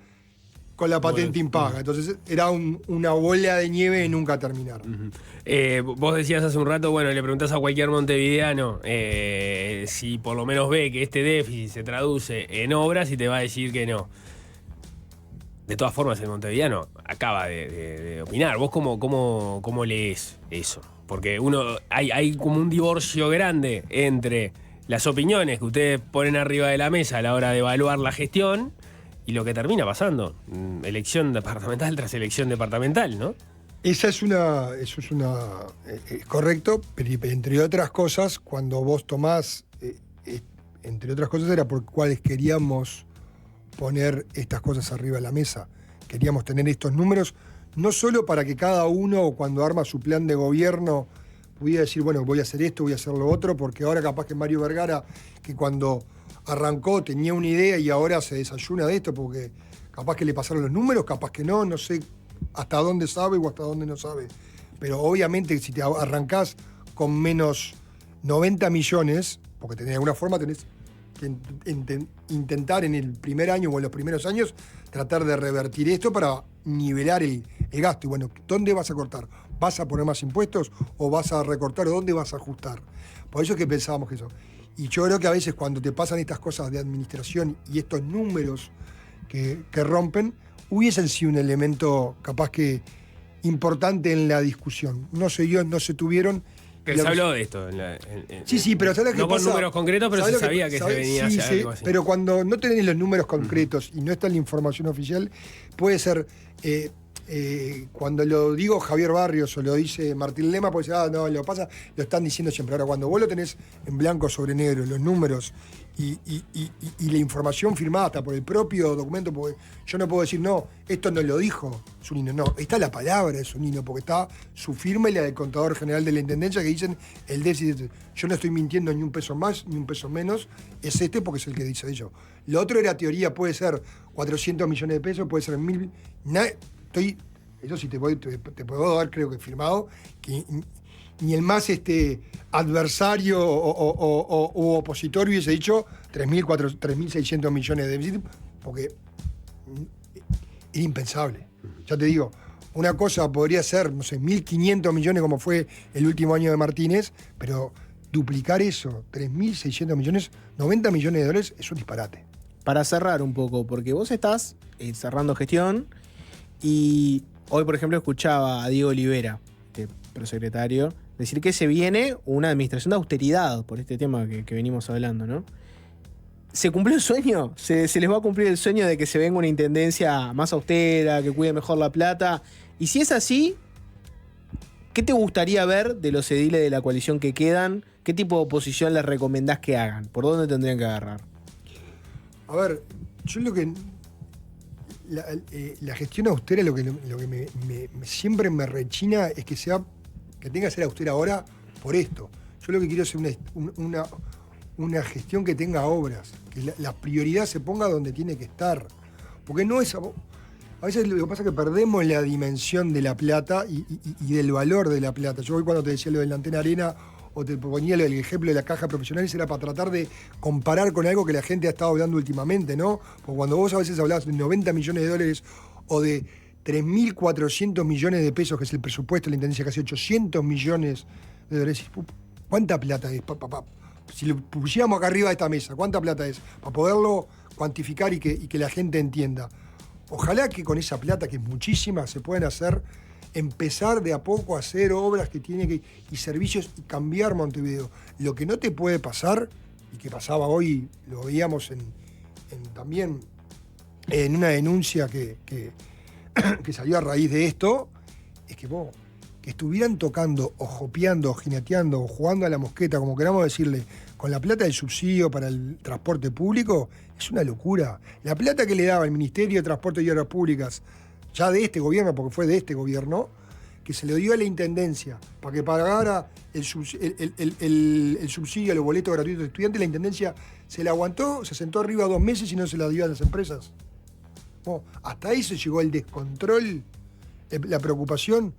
con la patente impaga. Entonces era una bola de nieve de nunca terminar. Uh-huh. Vos decías hace un rato, bueno, le preguntás a cualquier montevideano si por lo menos ve que este déficit se traduce en obras, y te va a decir que no. De todas formas, el montevideano acaba de opinar. ¿Vos cómo lees eso? Porque hay como un divorcio grande entre las opiniones que ustedes ponen arriba de la mesa a la hora de evaluar la gestión y lo que termina pasando, elección departamental tras elección departamental, ¿no? Eso es correcto, pero entre otras cosas, cuando vos tomás, entre otras cosas era por cuáles queríamos poner estas cosas arriba de la mesa. Queríamos tener estos números, no solo para que cada uno, cuando arma su plan de gobierno, pudiera decir, bueno, voy a hacer esto, voy a hacer lo otro, porque ahora capaz que Mario Vergara, que cuando arrancó tenía una idea y ahora se desayuna de esto, porque capaz que le pasaron los números, capaz que no sé hasta dónde sabe o hasta dónde no sabe. Pero obviamente si te arrancás con menos 90 millones, porque de alguna forma tenés que intentar en el primer año o en los primeros años tratar de revertir esto para nivelar el gasto. Y bueno, ¿dónde vas a cortar? ¿Vas a poner más impuestos o vas a recortar o dónde vas a ajustar? Por eso es que pensábamos que eso. Y yo creo que a veces cuando te pasan estas cosas de administración y estos números que rompen, hubiesen sido un elemento capaz que importante en la discusión. No se dio, no se tuvieron. Pero se habló de esto. Sí, pero ¿sabes qué no pasa? con números concretos, pero se sabía que se venía a hacer algo así. Pero cuando no tenés los números concretos y no está la información oficial, puede ser... cuando lo digo Javier Barrios o lo dice Martín Lema, puede ser, no, lo pasa, lo están diciendo siempre. Ahora, cuando vos lo tenés en blanco sobre negro, los números y la información firmada hasta por el propio documento, porque yo no puedo decir, no, esto no lo dijo Zunino, no, está la palabra de Zunino, porque está su firma y la del contador general de la Intendencia que dicen el déficit. Yo no estoy mintiendo ni un peso más ni un peso menos, es porque es el que dice ello. Lo otro era teoría, puede ser 400 millones de pesos, puede ser 1.000... Eso sí te puedo dar, creo que firmado, que ni el más adversario o opositor hubiese dicho 3.600 millones de déficit, porque era impensable. Ya te digo, una cosa podría ser, no sé, 1.500 millones como fue el último año de Martínez, pero duplicar eso, 3.600 millones, 90 millones de dólares, es un disparate. Para cerrar un poco, porque vos estás cerrando gestión y hoy, por ejemplo, escuchaba a Diego Olivera, prosecretario, decir que se viene una administración de austeridad por este tema que venimos hablando, ¿no? ¿Se cumplió el sueño? ¿Se les va a cumplir el sueño de que se venga una intendencia más austera, que cuide mejor la plata? Y si es así, ¿qué te gustaría ver de los ediles de la coalición que quedan? ¿Qué tipo de oposición les recomendás que hagan? ¿Por dónde tendrían que agarrar? A ver, yo lo que... La gestión austera, lo que siempre me rechina es que tenga que ser austera ahora por esto. Yo lo que quiero es una gestión que tenga obras, que la prioridad se ponga donde tiene que estar. Porque no es... A veces lo que pasa es que perdemos la dimensión de la plata y del valor de la plata. Yo hoy cuando te decía lo de la Antena Arena o te ponía el ejemplo de la caja profesional, era para tratar de comparar con algo que la gente ha estado hablando últimamente, ¿no? Porque cuando vos a veces hablás de 90 millones de dólares o de 3.400 millones de pesos, que es el presupuesto de la Intendencia, casi 800 millones de dólares, ¿cuánta plata es? Si lo pusiéramos acá arriba de esta mesa, ¿cuánta plata es? Para poderlo cuantificar y que la gente entienda. Ojalá que con esa plata, que es muchísima, se puedan empezar de a poco a hacer obras y servicios y cambiar Montevideo. Lo que no te puede pasar, y que pasaba hoy, lo veíamos también en una denuncia que salió a raíz de esto, es que estuvieran tocando o jopeando o jineteando o jugando a la mosqueta, como queramos decirle, con la plata del subsidio para el transporte público, es una locura. La plata que le daba el Ministerio de Transporte y Obras Públicas, ya de este gobierno, porque fue de este gobierno, que se le dio a la Intendencia para que pagara el subsidio a los boletos gratuitos de estudiantes, la Intendencia se la aguantó, se sentó arriba 2 meses y no se la dio a las empresas. Bueno, hasta ahí se llegó el descontrol, la preocupación.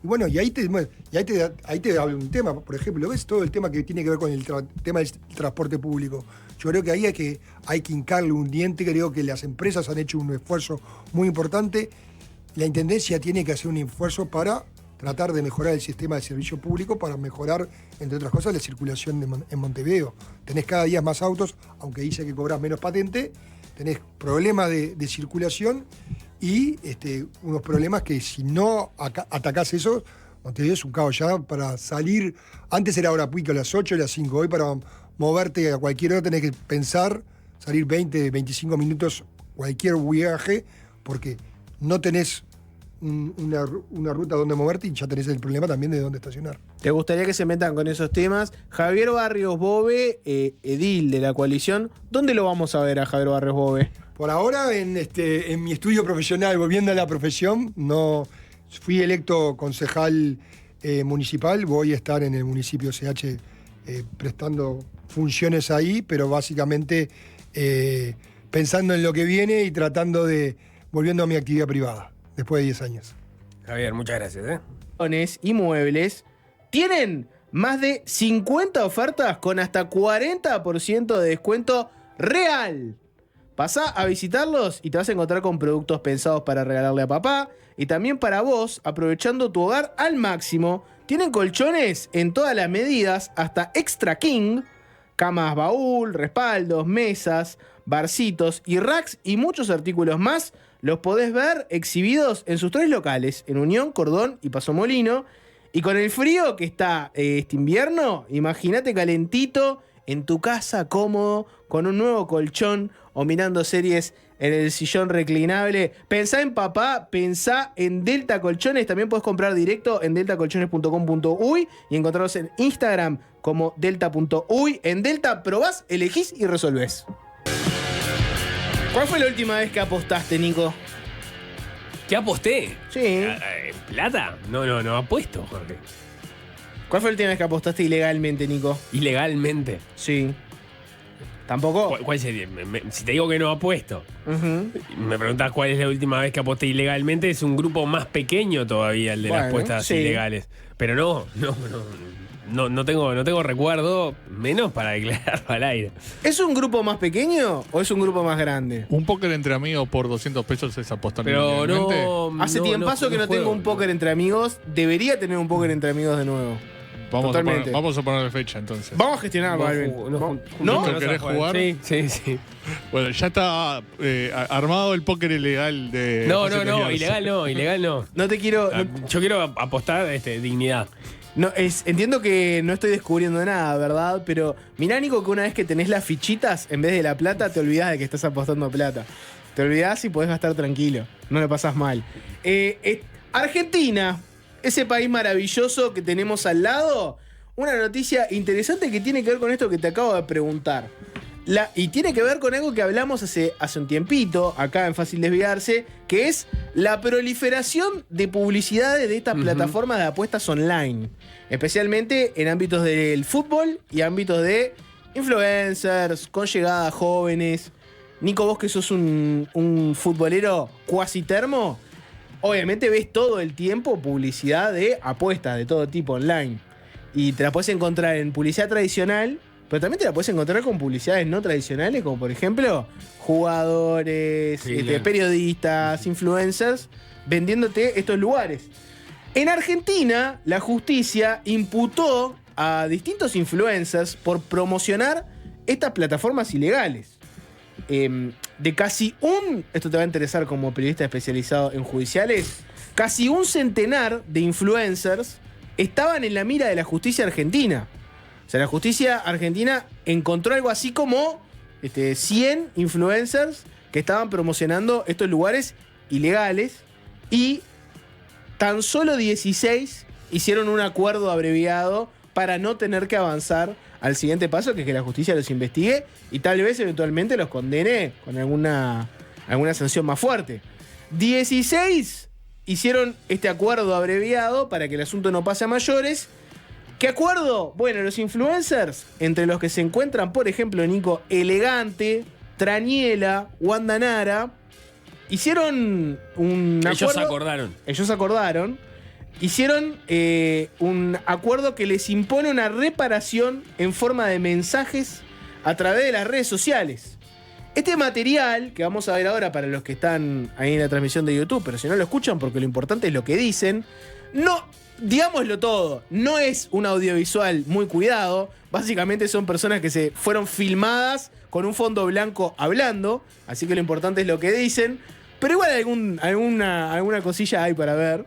Y bueno, ahí te hablo un tema, por ejemplo, ¿ves todo el tema que tiene que ver con el tema del transporte público? Yo creo que ahí hay que hincarle un diente, creo que las empresas han hecho un esfuerzo muy importante. La Intendencia tiene que hacer un esfuerzo para tratar de mejorar el sistema de servicio público, para mejorar, entre otras cosas, la circulación en Montevideo. Tenés cada día más autos, aunque dice que cobras menos patente, tenés problemas de circulación y unos problemas que si no atacás eso, Montevideo es un caos ya para salir. Antes era hora pico a las 8, a las 5. Hoy para moverte a cualquier hora tenés que pensar, salir 20, 25 minutos cualquier viaje, porque no tenés una ruta donde moverte y ya tenés el problema también de dónde estacionar. ¿Te gustaría que se metan con esos temas? Javier Barrios Bove, edil de la coalición. ¿Dónde lo vamos a ver a Javier Barrios Bove? Por ahora en mi estudio profesional, volviendo a la profesión, no fui electo concejal municipal, voy a estar en el municipio CH prestando funciones ahí, pero básicamente pensando en lo que viene y volviendo a mi actividad privada. después de 10 años. Javier, muchas gracias. Y muebles tienen más de 50 ofertas con hasta 40% de descuento real. Pasá a visitarlos y te vas a encontrar con productos pensados para regalarle a papá y también para vos, aprovechando tu hogar al máximo. Tienen colchones en todas las medidas, hasta Extra King, camas baúl, respaldos, mesas, barcitos y racks y muchos artículos más. Los podés ver exhibidos en sus 3 locales, en Unión, Cordón y Paso Molino. Y con el frío que está este invierno, imagínate calentito en tu casa, cómodo, con un nuevo colchón o mirando series en el sillón reclinable. Pensá en papá, pensá en Delta Colchones. También podés comprar directo en deltacolchones.com.uy y encontrarlos en Instagram como delta.uy. En Delta probás, elegís y resolvés. ¿Cuál fue la última vez que apostaste, Nico? ¿Qué aposté? Sí. ¿Plata? No apuesto, Jorge. ¿Cuál fue la última vez que apostaste ilegalmente, Nico? ¿Ilegalmente? Sí. ¿Tampoco? ¿Cuál sería? Si te digo que no apuesto, me preguntás cuál es la última vez que aposté ilegalmente, es un grupo más pequeño todavía el de las apuestas ilegales. Pero no tengo recuerdo, menos para declararlo al aire. ¿Es un grupo más pequeño o es un grupo más grande? Un póker entre amigos por 200 pesos es apostar Pero ilegalmente. Hace tiempazo que no tengo un póker entre amigos. Debería tener un póker entre amigos de nuevo. Vamos a ponerle fecha entonces. Vamos a gestionar, Balvin. ¿No? ¿Querés jugar? Sí. Bueno, ya está armado el póker ilegal de... ilegal no. No te quiero... Yo quiero apostar dignidad. No, entiendo que no estoy descubriendo nada, ¿verdad? Pero mirá, Nico, que una vez que tenés las fichitas, en vez de la plata, te olvidás de que estás apostando plata. Te olvidás y podés gastar tranquilo. No lo pasás mal. Argentina, ese país maravilloso que tenemos al lado. Una noticia interesante que tiene que ver con esto que te acabo de preguntar. Y tiene que ver con algo que hablamos hace un tiempito, acá en Fácil Desviarse, que es la proliferación de publicidades de estas plataformas de apuestas online. Especialmente en ámbitos del fútbol y ámbitos de influencers, con llegada a jóvenes. Nico, vos que sos un futbolero cuasi termo, obviamente ves todo el tiempo publicidad de apuestas de todo tipo online. Y te la puedes encontrar en publicidad tradicional, pero también te la puedes encontrar con publicidades no tradicionales, como por ejemplo jugadores, periodistas, influencers, vendiéndote estos lugares. En Argentina, la justicia imputó a distintos influencers por promocionar estas plataformas ilegales. De casi esto te va a interesar como periodista especializado en judiciales, casi un centenar de influencers estaban en la mira de la justicia argentina. O sea, la justicia argentina encontró algo así como 100 influencers que estaban promocionando estos lugares ilegales y tan solo 16 hicieron un acuerdo abreviado para no tener que avanzar al siguiente paso, que es que la justicia los investigue y tal vez eventualmente los condene con alguna sanción más fuerte. 16 hicieron este acuerdo abreviado para que el asunto no pase a mayores. ¿Qué acuerdo? Bueno, los influencers, entre los que se encuentran, por ejemplo, Nico Elegante, Traniela, Wanda Nara, hicieron un acuerdo. Ellos acordaron. Hicieron un acuerdo que les impone una reparación en forma de mensajes a través de las redes sociales. Este material, que vamos a ver ahora para los que están ahí en la transmisión de YouTube, pero si no lo escuchan porque lo importante es lo que dicen, no, digámoslo todo, no es un audiovisual muy cuidado. Básicamente son personas que se fueron filmadas con un fondo blanco hablando, así que lo importante es lo que dicen, pero igual alguna cosilla hay para ver.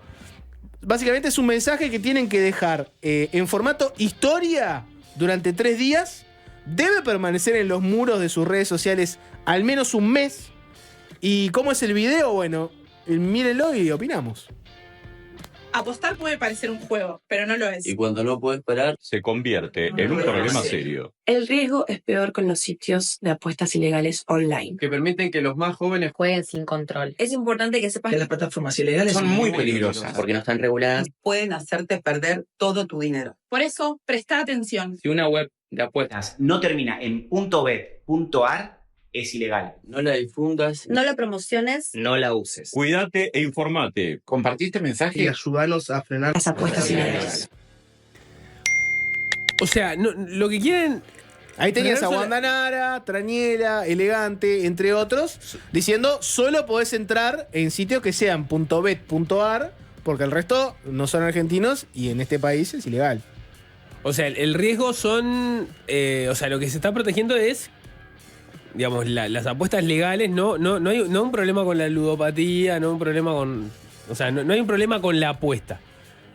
Básicamente es un mensaje que tienen que dejar en formato historia durante 3 días. Debe permanecer en los muros de sus redes sociales al menos un mes. ¿Y cómo es el video? Bueno, mírenlo y opinamos. Apostar puede parecer un juego, pero no lo es. Y cuando no puede esperar, se convierte en un problema serio. El riesgo es peor con los sitios de apuestas ilegales online, Que permiten que los más jóvenes jueguen sin control. Es importante que sepas que las plataformas ilegales son muy peligrosas. Porque no están reguladas. pueden hacerte perder todo tu dinero. Por eso, presta atención. Si una web de apuestas No termina en .bet.ar, es ilegal. No la difundas. No la promociones. No la uses. Cuídate e informate. Compartiste mensaje. Y ayudarnos a frenar Las apuestas ilegales. O sea, lo que quieren. Ahí tenías a Frenar Wanda Nara, Traniela, Elegante, entre otros, diciendo solo podés entrar en sitios que sean .bet.ar, porque el resto no son argentinos y en este país es ilegal. O sea, el riesgo son. O sea, lo que se está protegiendo es. Digamos, las apuestas legales. No hay un problema con la ludopatía, no hay un problema con. O sea, no hay un problema con la apuesta.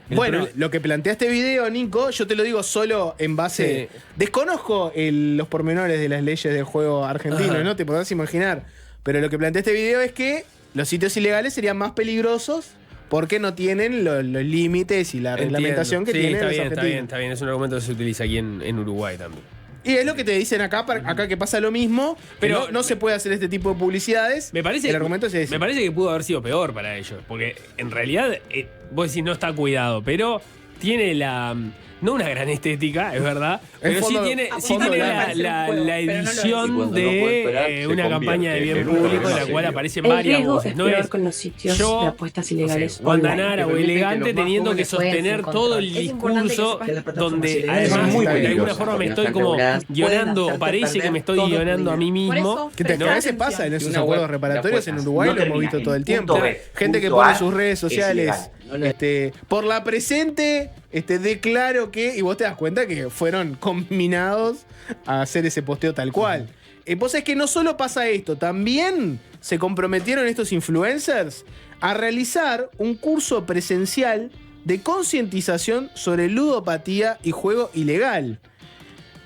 Bueno, lo que plantea este video, Nico, yo te lo digo solo en base... Sí. Desconozco los pormenores de las leyes del juego argentino, Ajá. ¿no? Te podrás imaginar. Pero lo que plantea este video es que los sitios ilegales serían más peligrosos porque no tienen los límites y la reglamentación que tienen los argentinos. Está bien. Es un argumento que se utiliza aquí en Uruguay también. Y es lo que te dicen acá que pasa lo mismo, pero Pero no se puede hacer este tipo de publicidades. Me parece, el argumento es ese. Me parece que pudo haber sido peor para ellos. Porque en realidad, vos decís no está cuidado, pero tiene no una gran estética, es verdad. Pero sí tiene la edición de una campaña de bien público de la cual aparecen El varias riesgo voces. es No peor es con los sitios yo, de apuestas ilegales. Wanda online. Nara o Elegante teniendo que sostener todo el discurso donde además de alguna forma me estoy como guionando, parece que me estoy guionando a mí mismo. Que a veces pasa en esos acuerdos reparatorios en Uruguay, lo hemos visto todo el tiempo. Gente que punto pone A en sus redes sociales, ilegal. por la presente, declaro que, y vos te das cuenta que fueron combinados a hacer ese posteo tal cual. Vos es que no solo pasa esto, también se comprometieron estos influencers a realizar un curso presencial de concientización sobre ludopatía y juego ilegal.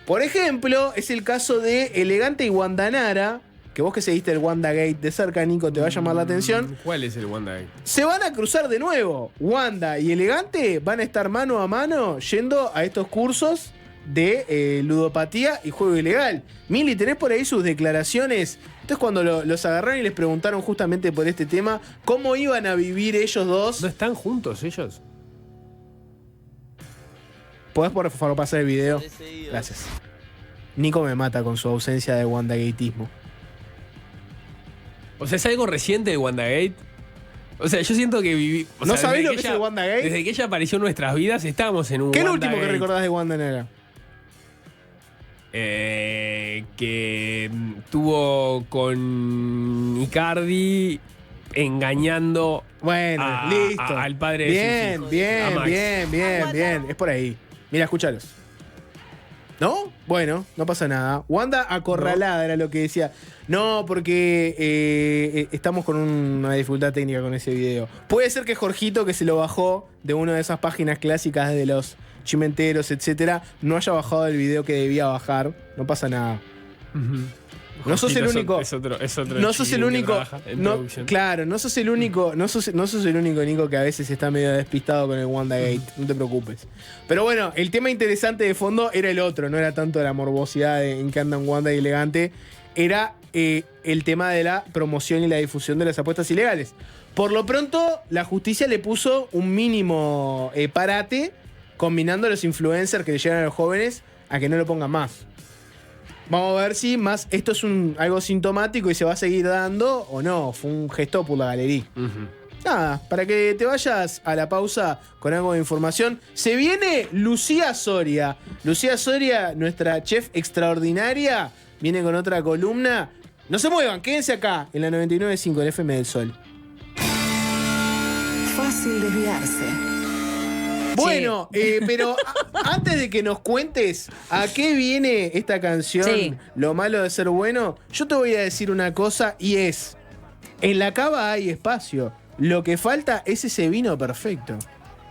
Por ejemplo, es el caso de Elegante y Wanda Nara, que vos que seguiste el WandaGate de cerca, Nico, te va a llamar la atención. ¿Cuál es el WandaGate? Se van a cruzar de nuevo. Wanda y Elegante van a estar mano a mano yendo a estos cursos de ludopatía y juego ilegal. Mili, ¿tenés por ahí sus declaraciones? Entonces cuando los agarraron y les preguntaron justamente por este tema, ¿cómo iban a vivir ellos dos? ¿No están juntos ellos? ¿Podés por favor pasar el video? Gracias. Nico me mata con su ausencia de WandaGateismo. O sea, es algo reciente el WandaGate. O sea, yo siento que viví. ¿No sabés lo que es el WandaGate? Desde que ella apareció en nuestras vidas, estábamos en un ¿Qué es lo WandaGate. último que recordás de Wanda Nara? Que tuvo con Icardi engañando listo. al padre de sus hijos. Bien. Es por ahí. Mira, escúchalos. ¿No? Bueno, no pasa nada. Wanda acorralada era lo que decía. No, porque estamos con una dificultad técnica con ese video. Puede ser que Jorgito, que se lo bajó de una de esas páginas clásicas de los chimenteros, etcétera, no haya bajado el video que debía bajar. No pasa nada. No sos el único. Es otro no sos el único. No, no, claro, no sos el único. No sos el único, Nico, que a veces está medio despistado con el WandaGate. No te preocupes. Pero bueno, el tema interesante de fondo era el otro. No era tanto la morbosidad en que andan Wanda y Elegante. Era el tema de la promoción y la difusión de las apuestas ilegales. Por lo pronto, la justicia le puso un mínimo parate, combinando a los influencers que le llegan a los jóvenes a que no lo pongan más. Vamos a ver si más esto es algo sintomático y se va a seguir dando o no. Fue un gesto por la galería. Nada, para que te vayas a la pausa con algo de información. Se viene Lucía Soria. Lucía Soria, nuestra chef extraordinaria, viene con otra columna. No se muevan, quédense acá en la 99.5 en FM del Sol. Fácil desviarse. Bueno, pero antes de que nos cuentes a qué viene esta canción, Sí. Lo malo de ser bueno, yo te voy a decir una cosa y es, en la cava hay espacio, lo que falta es ese vino perfecto.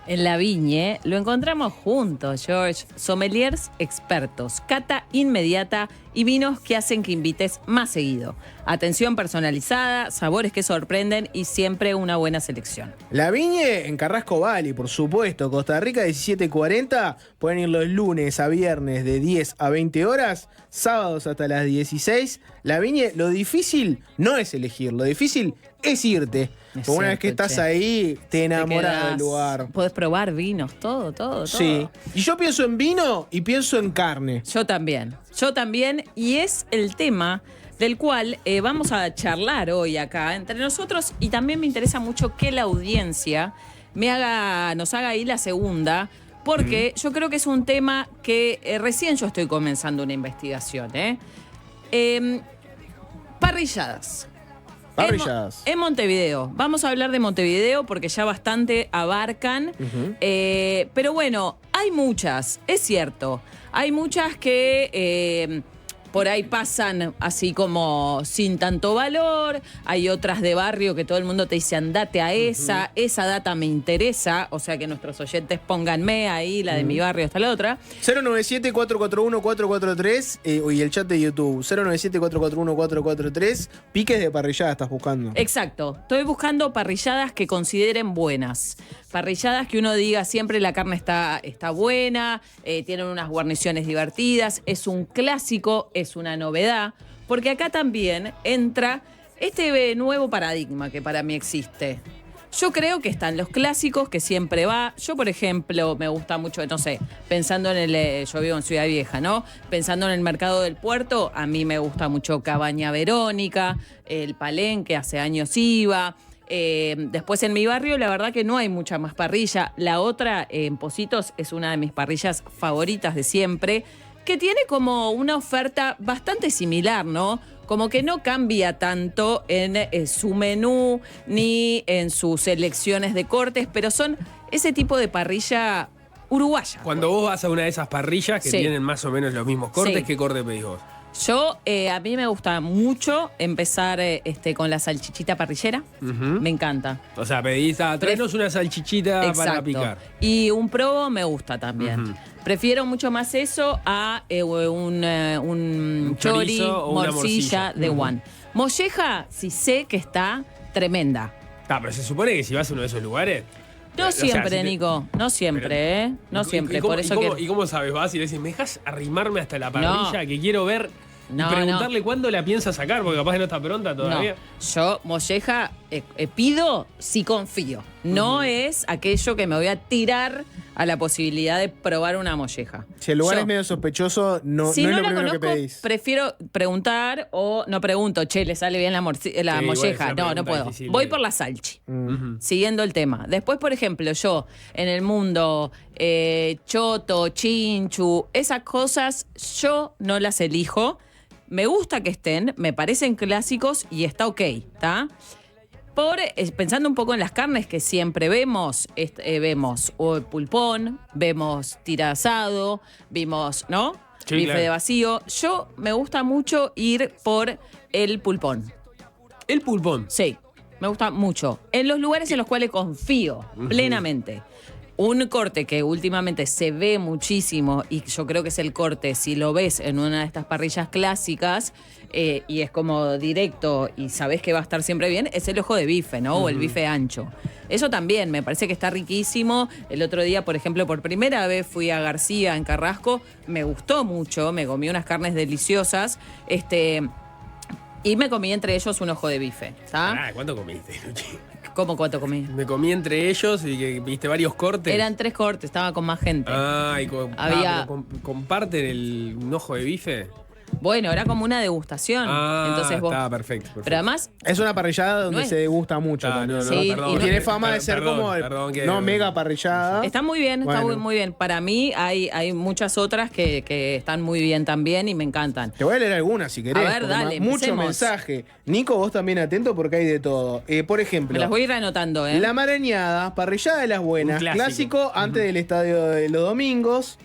En la Viñe lo encontramos juntos, George. Sommeliers expertos, cata inmediata y vinos que hacen que invites más seguido. Atención personalizada, sabores que sorprenden y siempre una buena selección. La Viñe en Carrasco Valley, por supuesto, Costa Rica 1740, pueden ir los lunes a viernes de 10 a 20 horas, sábados hasta las 16. La Viñe, lo difícil no es elegir, lo difícil es irte. Porque una vez que estás ahí, te enamoras del lugar. Podés probar vinos, todo. Sí. Y yo pienso en vino y pienso en carne. Yo también. Y es el tema del cual vamos a charlar hoy acá entre nosotros, y también me interesa mucho que la audiencia nos haga ahí la segunda, porque yo creo que es un tema que recién yo estoy comenzando una investigación. Parrilladas. En Montevideo. Vamos a hablar de Montevideo porque ya bastante abarcan. Pero bueno, hay muchas, es cierto. Hay muchas que por ahí pasan así como sin tanto valor. Hay otras de barrio que todo el mundo te dice andate a esa. Esa data me interesa. O sea que nuestros oyentes pónganme ahí, la de mi barrio hasta la otra. 097-441-443 y el chat de YouTube. 097-441-443. Piques de parrillada estás buscando. Exacto. Estoy buscando parrilladas que consideren buenas. Parrilladas que uno diga siempre la carne está buena, tienen unas guarniciones divertidas, es un clásico, es una novedad, porque acá también entra este nuevo paradigma que para mí existe. Yo creo que están los clásicos que siempre va. Yo, por ejemplo, me gusta mucho, no sé, pensando en yo vivo en Ciudad Vieja, ¿no? Pensando en el mercado del puerto, a mí me gusta mucho Cabaña Verónica, el Palenque, hace años iba. Después en mi barrio la verdad que no hay mucha más parrilla. La otra en Pocitos es una de mis parrillas favoritas de siempre, que tiene como una oferta bastante similar, ¿no? Como que no cambia tanto en su menú ni en sus selecciones de cortes, pero son ese tipo de parrilla uruguaya. Cuando vos vas a una de esas parrillas que tienen más o menos los mismos cortes, ¿qué corte pedís vos? Yo, a mí me gusta mucho empezar con la salchichita parrillera. Me encanta. O sea, pedís, traenos una salchichita para picar. Y un probo me gusta también. Prefiero mucho más eso a un chori, o una morcilla de One. Molleja, sí sé que está tremenda. Pero se supone que si vas a uno de esos lugares... No siempre, Nico. No siempre, No siempre. Por eso ¿Y cómo sabes? Vas y decís, ¿me dejas arrimarme hasta la parrilla que quiero ver y preguntarle cuándo la piensa sacar? Porque capaz que no está pronta todavía. Yo, molleja, pido si confío. No es aquello que me voy a tirar a la posibilidad de probar una molleja. Si el lugar es medio sospechoso, no es lo primero que pedís. Prefiero preguntar o no pregunto, le sale bien la molleja. No puedo. Difícil, voy por la salchi. Siguiendo el tema. Después, por ejemplo, yo en el mundo choto, chinchu, esas cosas, yo no las elijo. Me gusta que estén, me parecen clásicos y está ok, ¿está? Pensando un poco en las carnes que siempre vemos pulpón, vemos tira asado, vimos, ¿no? Sí, bife de vacío. Yo me gusta mucho ir por el pulpón. ¿El pulpón? Sí, me gusta mucho. En los lugares en los cuales confío plenamente. Un corte que últimamente se ve muchísimo y yo creo que es el corte, si lo ves en una de estas parrillas clásicas y es como directo y sabés que va a estar siempre bien, es el ojo de bife, ¿no? O el bife ancho. Eso también me parece que está riquísimo. El otro día, por ejemplo, por primera vez fui a García en Carrasco, me gustó mucho, me comí unas carnes deliciosas, y me comí entre ellos un ojo de bife. ¿Cuánto comiste? ¿Cómo cuánto comí? Me comí entre ellos y que viste varios cortes. Eran 3 cortes, estaba con más gente. ¿Comparten un ojo de bife? Bueno, era como una degustación. Entonces vos... Está perfecto. Pero además... Es una parrillada donde se degusta mucho. Perdón, y tiene fama de ser mega parrillada. Está muy bien, está muy bien. Para mí hay muchas otras que están muy bien también y me encantan. Te voy a leer algunas si querés. A ver, dale, mucho mensaje. Nico, vos también atento porque hay de todo. Por ejemplo... Me las voy a ir anotando, La marañada, parrillada de las buenas. Clásico antes del estadio de los domingos.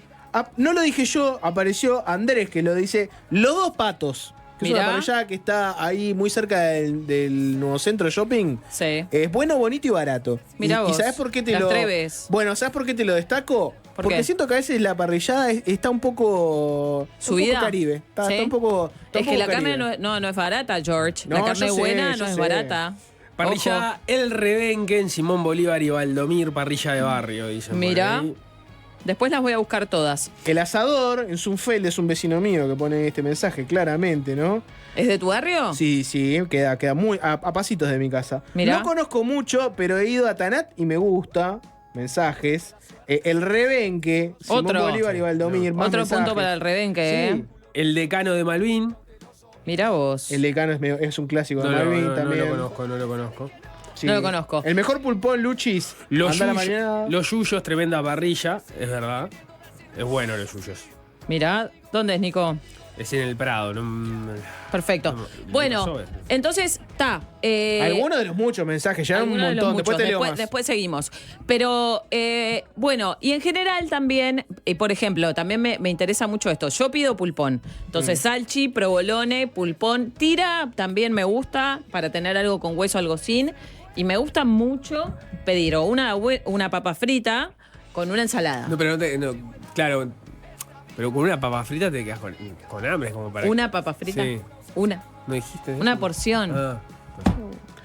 No lo dije yo, apareció Andrés que lo dice. Los Dos Patos, que es una parrillada que está ahí muy cerca del nuevo centro shopping. Sí. Es bueno, bonito y barato. Mirá vos. ¿Y sabes por qué te lo atreves? Bueno, ¿sabes por qué te lo destaco? Porque siento que a veces la parrillada está un poco subida. Un poco caribe. Está un poco. Es que la carne no es barata, George. La carne buena no es barata. Parrillada El Rebenque en Simón Bolívar y Valdomir, parrilla de barrio, dicen. Mira. Después las voy a buscar todas. El Asador en Zunfeld es un vecino mío que pone este mensaje, claramente, ¿no? ¿Es de tu barrio? Sí, queda muy a pasitos de mi casa. Mirá. No conozco mucho, pero he ido a Tanat y me gusta. Mensajes. El Rebenque, Simón Bolívar y Valdomir. Otro mensajes. Punto para el Rebenque, sí. El Decano de Malvin. Mirá vos. El decano es un clásico de Malvin también. No lo conozco. Sí. No lo conozco. El mejor pulpón, Luchis. Los anda a la mañana. yuyos, tremenda parrilla, es verdad. Es bueno los yuyos. Mirá, ¿dónde es, Nico? Es en el Prado. Perfecto. Bueno, entonces, está. Algunos de los muchos mensajes, ya un montón. Después te leo más. Después seguimos. Pero, bueno, y en general también, por ejemplo, también me interesa mucho esto. Yo pido pulpón. Entonces, salchi, provolone, pulpón. Tira también me gusta para tener algo con hueso, algo sin. Y me gusta mucho pedir o una papa frita con una ensalada. No, pero claro. Pero con una papa frita te quedas con hambre, como para. ¿Una papa frita? Sí. Una. ¿No dijiste eso? Una porción. Ah.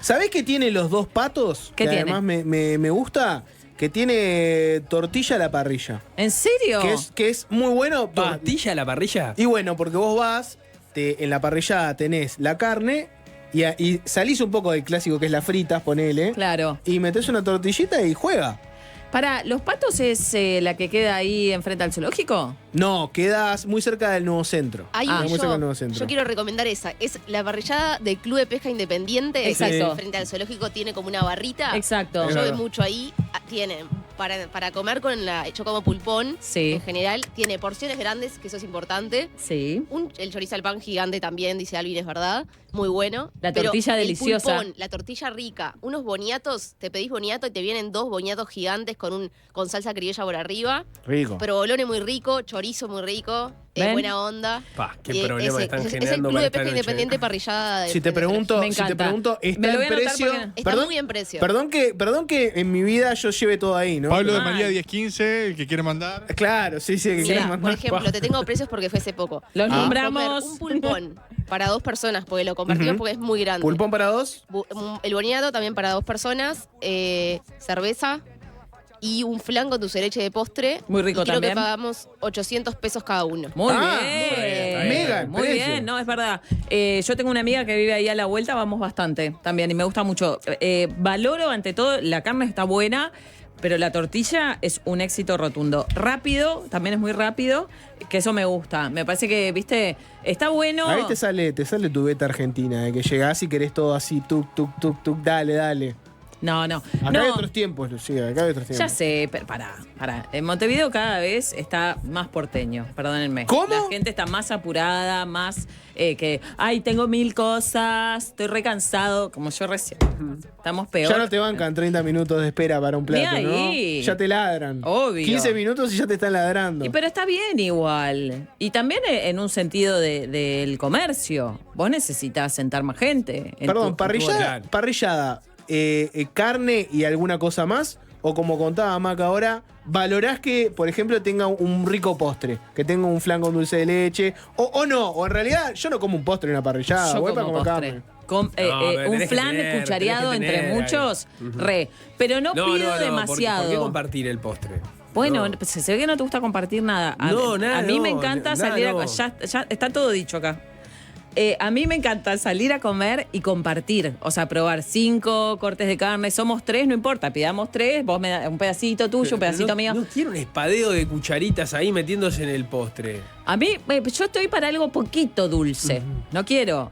¿Sabés qué tiene los dos patos? ¿Qué que tiene? Además me gusta. Que tiene tortilla a la parrilla. ¿En serio? Que es muy bueno. ¿Tortilla a la parrilla? Y bueno, porque vos vas, en la parrilla tenés la carne y salís un poco del clásico que es la fritas, ponele. Claro. Y metés una tortillita y juega. Para, ¿los patos es la que queda ahí enfrente al zoológico? No, quedas muy cerca del nuevo centro. Muy cerca del nuevo centro. Yo quiero recomendar esa. Es la parrillada del Club de Pesca Independiente. Exacto. Frente al zoológico tiene como una barrita. Exacto. Yo voy mucho ahí. Tienen para comer yo como pulpón. Sí. En general, tiene porciones grandes, que eso es importante. Sí. El chorizo al pan gigante también, dice Alvin, es verdad. Muy bueno. La tortilla Pero deliciosa. El pulpón, la tortilla rica. Unos boniatos, te pedís boniato y te vienen 2 boniatos gigantes con salsa criolla por arriba. Rico. Provolone muy rico, chorizo muy rico. Buena onda. Qué problema están es el generando Club para de esta Pesca noche. Independiente parrillada. Si te pregunto, está Me lo voy a en anotar precio. porque- Está muy en precio. Perdón que en mi vida yo lleve todo ahí, ¿no? Pablo de Mal. María 1015, el que quiere mandar. Claro, sí, el que Mirá, quiera por mandar. ejemplo, te tengo precios porque fue hace poco. Los Podés nombramos. comer un pulpón para 2 personas, porque lo compartimos porque es muy grande. ¿Pulpón para 2? El boniato también para 2 personas. Cerveza y un flan con dulce de leche de postre. Muy rico y creo también. que pagamos 800 pesos cada uno. Muy Ah, bien. mega el Muy precio. bien, no, es verdad. Yo tengo una amiga que vive ahí a la vuelta, vamos bastante también y me gusta mucho. Valoro ante todo, la carne está buena, pero la tortilla es un éxito rotundo. Rápido, también es muy rápido, que eso me gusta. Me parece que, viste, está bueno. Ahí te sale tu beta argentina, que llegás y querés todo así, tuk, tuk, tuk, tuk, dale. No. Acá No. hay otros tiempos, Lucía, acá hay otros tiempos. Ya sé, pero pará. En Montevideo cada vez está más porteño, perdónenme. ¿Cómo? La gente está más apurada, más ay, tengo 1000 cosas, estoy recansado, como yo recién. Estamos peor. Ya no te bancan 30 minutos de espera para un plato, Ni ¿no? ahí. Ya te ladran. Obvio. 15 minutos y ya te están ladrando. Pero está bien igual. Y también en un sentido del comercio. Vos necesitas sentar más gente. Perdón, parrillada, carne y alguna cosa más, o como contaba Maca ahora, valorás que, por ejemplo, tenga un rico postre, que tenga un flan con dulce de leche, o no, o en realidad yo no como un postre en una parrillada, Yo voy para como comer postre. pero Un tenés que flan tener, cuchareado tenés que entre tener muchos, ahí. Pero no pido ¿Por demasiado. qué compartir el postre? Bueno, No. se ve que no te gusta compartir nada. A mí me encanta salir a... Ya está todo dicho acá. A mí me encanta salir a comer y compartir. O sea, probar 5 cortes de carne. Somos 3, no importa. Pidamos 3, vos me das un pedacito tuyo, un pedacito mío. No quiero un espadeo de cucharitas ahí metiéndose en el postre. A mí, yo estoy para algo poquito dulce. No quiero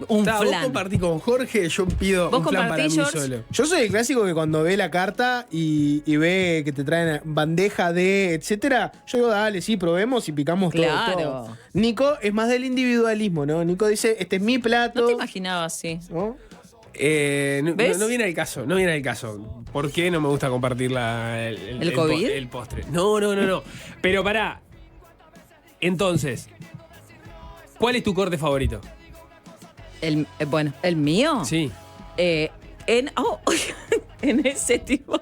un Vos flan. compartí con Jorge, yo pido ¿Vos un flan para compartís, mí George? solo. Yo soy el clásico que cuando ve la carta y ve que te traen bandeja de, etcétera, yo digo, dale, sí, probemos y picamos Claro. todo. Nico es más del individualismo, ¿no? Nico dice, este es mi plato. No te imaginaba así. ¿No? No, no viene al caso, no viene al caso. ¿Por qué no me gusta compartir ¿El COVID? el postre? No. Pero pará. Entonces, ¿cuál es tu corte favorito? Bueno, ¿el mío? Sí. En ese tipo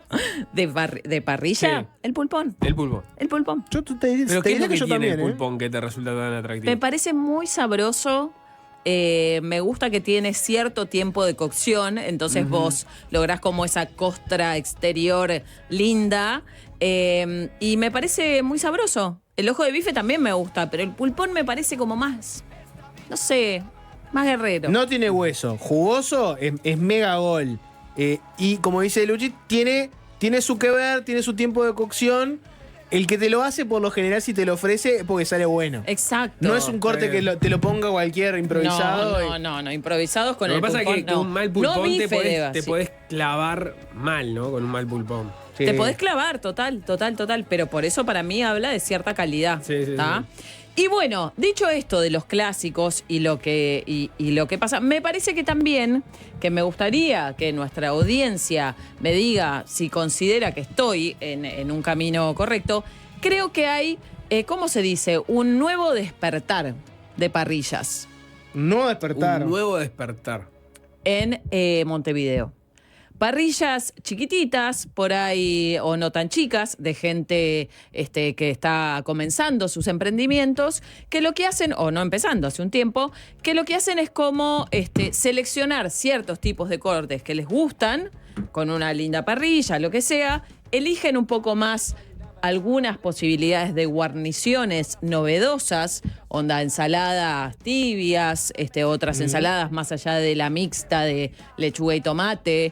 de parrilla, Sí. el pulpón. El pulpo. El pulpón. Yo te ¿Pero diría qué es lo que que yo tiene también, el pulpón que te resulta tan atractivo? Me parece muy sabroso. Me gusta que tiene cierto tiempo de cocción, entonces vos lográs como esa costra exterior linda. Y me parece muy sabroso. El ojo de bife también me gusta, pero el pulpón me parece como más, no sé, más guerrero. No tiene hueso. Jugoso es mega gol. Y como dice Luchi, tiene su que ver, tiene su tiempo de cocción. el que te lo hace, por lo general, si te lo ofrece, es porque sale bueno. Exacto. No es un corte que te lo ponga cualquier improvisado. No, improvisados con Lo el que pasa pulpón, es que con un mal pulpón no bife te podés clavar mal, ¿no? Con un mal pulpón. Sí. Te podés clavar, total. Pero por eso para mí habla de cierta calidad. Sí. Y bueno, dicho esto de los clásicos y lo que pasa, me parece que también, que me gustaría que nuestra audiencia me diga si considera que estoy en un camino correcto. Creo que hay, ¿cómo se dice? Un nuevo despertar de parrillas. No despertar. Un nuevo despertar. En Montevideo. Parrillas chiquititas, por ahí, o no tan chicas, de gente que está comenzando sus emprendimientos, que lo que hacen, o no empezando hace un tiempo, que lo que hacen es como seleccionar ciertos tipos de cortes que les gustan, con una linda parrilla, lo que sea, eligen un poco más algunas posibilidades de guarniciones novedosas, onda ensaladas tibias, otras ensaladas más allá de la mixta de lechuga y tomate,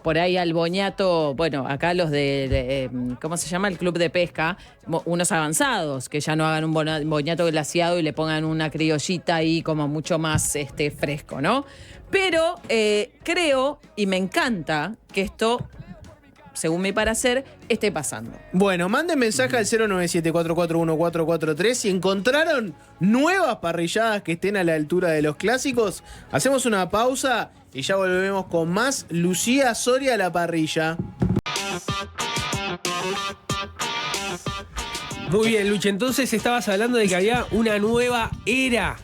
por ahí al boñato, bueno, acá los de ¿cómo se llama? El club de pesca, unos avanzados, que ya no hagan un boñato glaseado y le pongan una criollita ahí como mucho más fresco, ¿no? Pero creo, y me encanta, que esto, según mi parecer, esté pasando. Bueno, manden mensaje al 097-441-443 si encontraron nuevas parrilladas que estén a la altura de los clásicos. Hacemos una pausa y ya volvemos con más Lucía Soria a la parrilla. Muy bien, Lucha. Entonces estabas hablando de que había una nueva era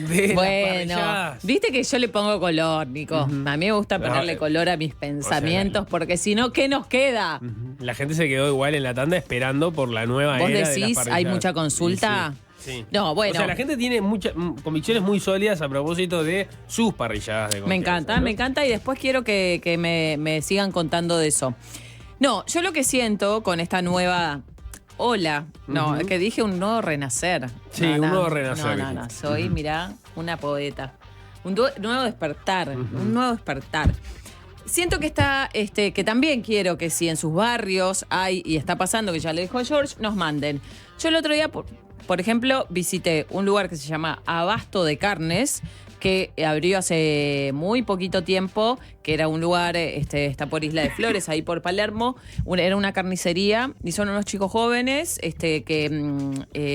de las Bueno, parrilladas. viste que yo le pongo color, Nico. A mí me gusta ponerle color a mis pensamientos, porque si no, ¿qué nos queda? La gente se quedó igual en la tanda esperando por la nueva ¿Vos era de las decís, parrilladas. hay mucha consulta? Sí. No, bueno. O sea, la gente tiene muchas convicciones muy sólidas a propósito de sus parrilladas de Me confianza, me encanta y después quiero que me sigan contando de eso. No, yo lo que siento con esta nueva ola, no, es que dije un nuevo renacer. Sí, un nuevo renacer. No, soy, mirá, una poeta. Un nuevo despertar, un nuevo despertar. Siento que está, que también quiero que si en sus barrios hay, y está pasando, que ya le dijo a George, nos manden. Yo el otro día, por ejemplo, visité un lugar que se llama Abasto de Carnes, que abrió hace muy poquito tiempo, que era un lugar, está por Isla de Flores, ahí por Palermo, era una carnicería, y son unos chicos jóvenes,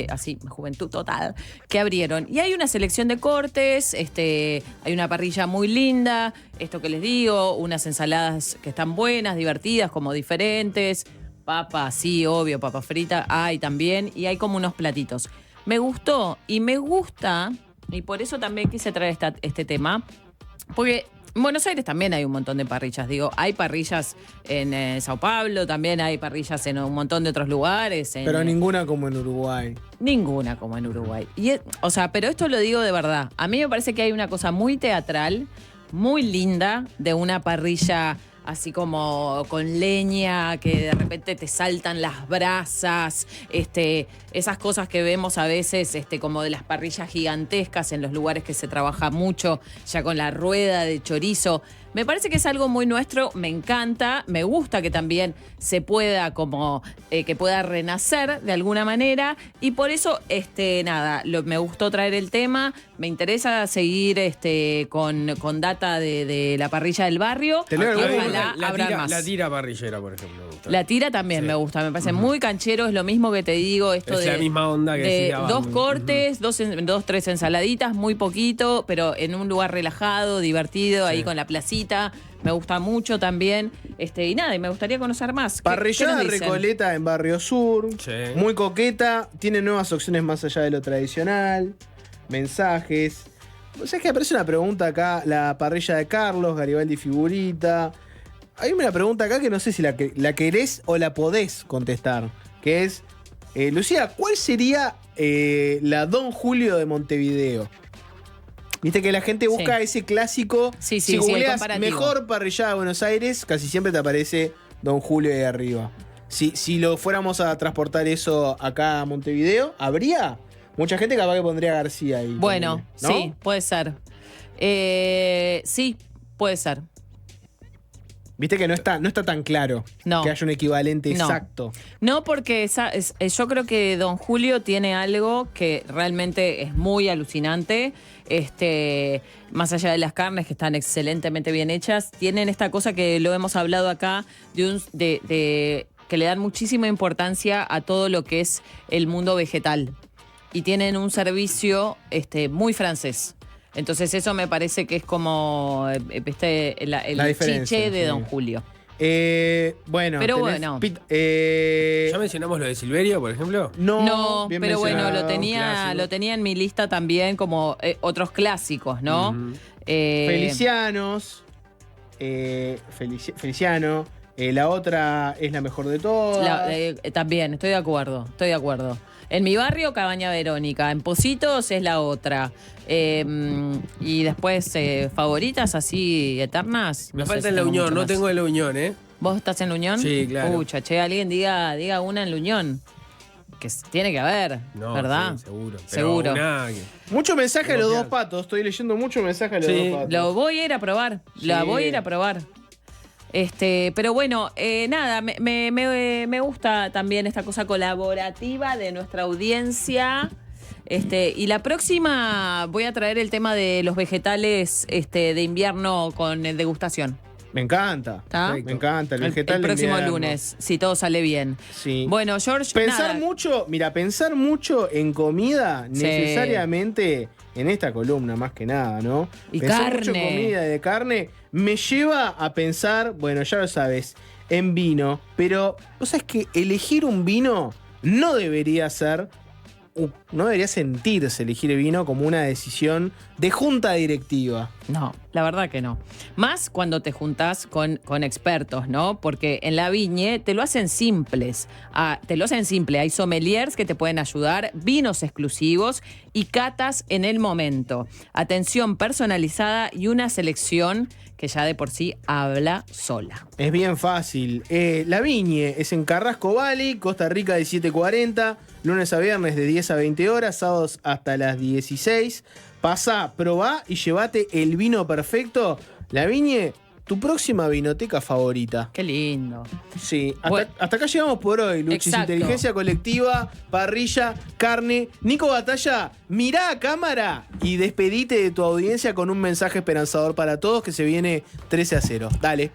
así, juventud total, que abrieron. Y hay una selección de cortes, hay una parrilla muy linda, esto que les digo, unas ensaladas que están buenas, divertidas, como diferentes, papa, sí, obvio, papa frita, hay también, y hay como unos platitos. Me gustó, y me gusta, y por eso también quise traer este tema, porque en Buenos Aires también hay un montón de parrillas. Digo, hay parrillas en Sao Paulo, también hay parrillas en un montón de otros lugares. Pero ninguna como en Uruguay. Ninguna como en Uruguay. Pero esto lo digo de verdad. A mí me parece que hay una cosa muy teatral, muy linda, de una parrilla así como con leña, que de repente te saltan las brasas, esas cosas que vemos a veces como de las parrillas gigantescas en los lugares que se trabaja mucho, ya con la rueda de chorizo. Me parece que es algo muy nuestro, me encanta, me gusta que también se pueda que pueda renacer de alguna manera, y por eso, me gustó traer el tema, me interesa seguir con data de la parrilla del barrio. Te leo ojalá abran más. La tira parrillera, por ejemplo, me gusta. La tira también me gusta, me parece muy canchero, es lo mismo que te digo, esto es de la misma onda que de decía dos Bambi. cortes, tres ensaladitas, muy poquito, pero en un lugar relajado, divertido, ahí con la placita. Me gusta mucho también. Y nada, y me gustaría conocer más. Parrillada ¿Qué nos dicen? Recoleta en Barrio Sur. Sí. Muy coqueta. Tiene nuevas opciones más allá de lo tradicional. Mensajes. ¿Sabes qué? Aparece una pregunta acá. La parrilla de Carlos, Garibaldi Figurita. Hay una pregunta acá que no sé si la querés o la podés contestar. Que es, Lucía, ¿cuál sería la Don Julio de Montevideo? Viste que la gente busca ese clásico. Sí, si googleas el mejor parrillada de Buenos Aires, casi siempre te aparece Don Julio ahí arriba. Si lo fuéramos a transportar eso acá a Montevideo, ¿habría? Mucha gente capaz que pondría García ahí. Bueno, ¿no? sí, puede ser. Sí, puede ser. Viste que no está tan claro No. que haya un equivalente No. exacto. No, porque yo creo que Don Julio tiene algo que realmente es muy alucinante. Más allá de las carnes que están excelentemente bien hechas, tienen esta cosa que lo hemos hablado acá, de que le dan muchísima importancia a todo lo que es el mundo vegetal. Y tienen un servicio muy francés. Entonces eso me parece que es como La diferencia, chiche de sí. Don Julio. Bueno, Pero tenés bueno. ¿Ya mencionamos lo de Silverio, por ejemplo? No, bien pero bueno, mencionado, lo tenía en mi lista también como otros clásicos, ¿no? Ujú. Felicianos. Feliciano. La otra es la mejor de todas. También, estoy de acuerdo. En mi barrio, Cabaña Verónica. En Positos es la otra. Y después, favoritas así eternas. Me no sé falta si en La tengo Unión, mucho no más. tengo en La Unión, ¿eh? ¿Vos estás en La Unión? Sí, claro. Pucha, alguien diga una en La Unión. Que tiene que haber, No, ¿verdad? sí, seguro. Pero Seguro. Mucho mensaje a los Confiar. dos patos. Estoy leyendo mucho mensaje a los Sí. dos patos. Lo voy a ir a probar. La voy a ir a probar. Pero bueno, nada, me gusta también esta cosa colaborativa de nuestra audiencia. Y la próxima voy a traer el tema de los vegetales de invierno con degustación. Me encanta. ¿Está? Me encanta. El El vegetal de próximo invierno. lunes, si todo sale bien. Sí. Bueno, George, Pensar nada. pensar mucho en comida Sí. necesariamente en esta columna más que nada, ¿no? Y Pensar mucho en carne. comida y de carne me lleva a pensar, bueno, ya lo sabes, en vino, pero vos sabés que elegir un vino no debería sentirse elegir el vino como una decisión de junta directiva. No, la verdad que no. Más cuando te juntás con expertos, ¿no? Porque en la viñe te lo hacen simples. Hay sommeliers que te pueden ayudar, vinos exclusivos y catas en el momento. Atención personalizada y una selección que ya de por sí habla sola. Es bien fácil. La Viñe es en Carrasco Valley, Costa Rica 1740, lunes a viernes de 10 a 20 horas, sábados hasta las 16. Pasá, probá y llévate el vino perfecto. La Viñe, tu próxima vinoteca favorita. Qué lindo. Sí, Bueno. hasta acá llegamos por hoy, Luchis. Exacto. Inteligencia colectiva, parrilla, carne. Nico Batalla, mirá a cámara y despedite de tu audiencia con un mensaje esperanzador para todos que se viene 13-0. Dale.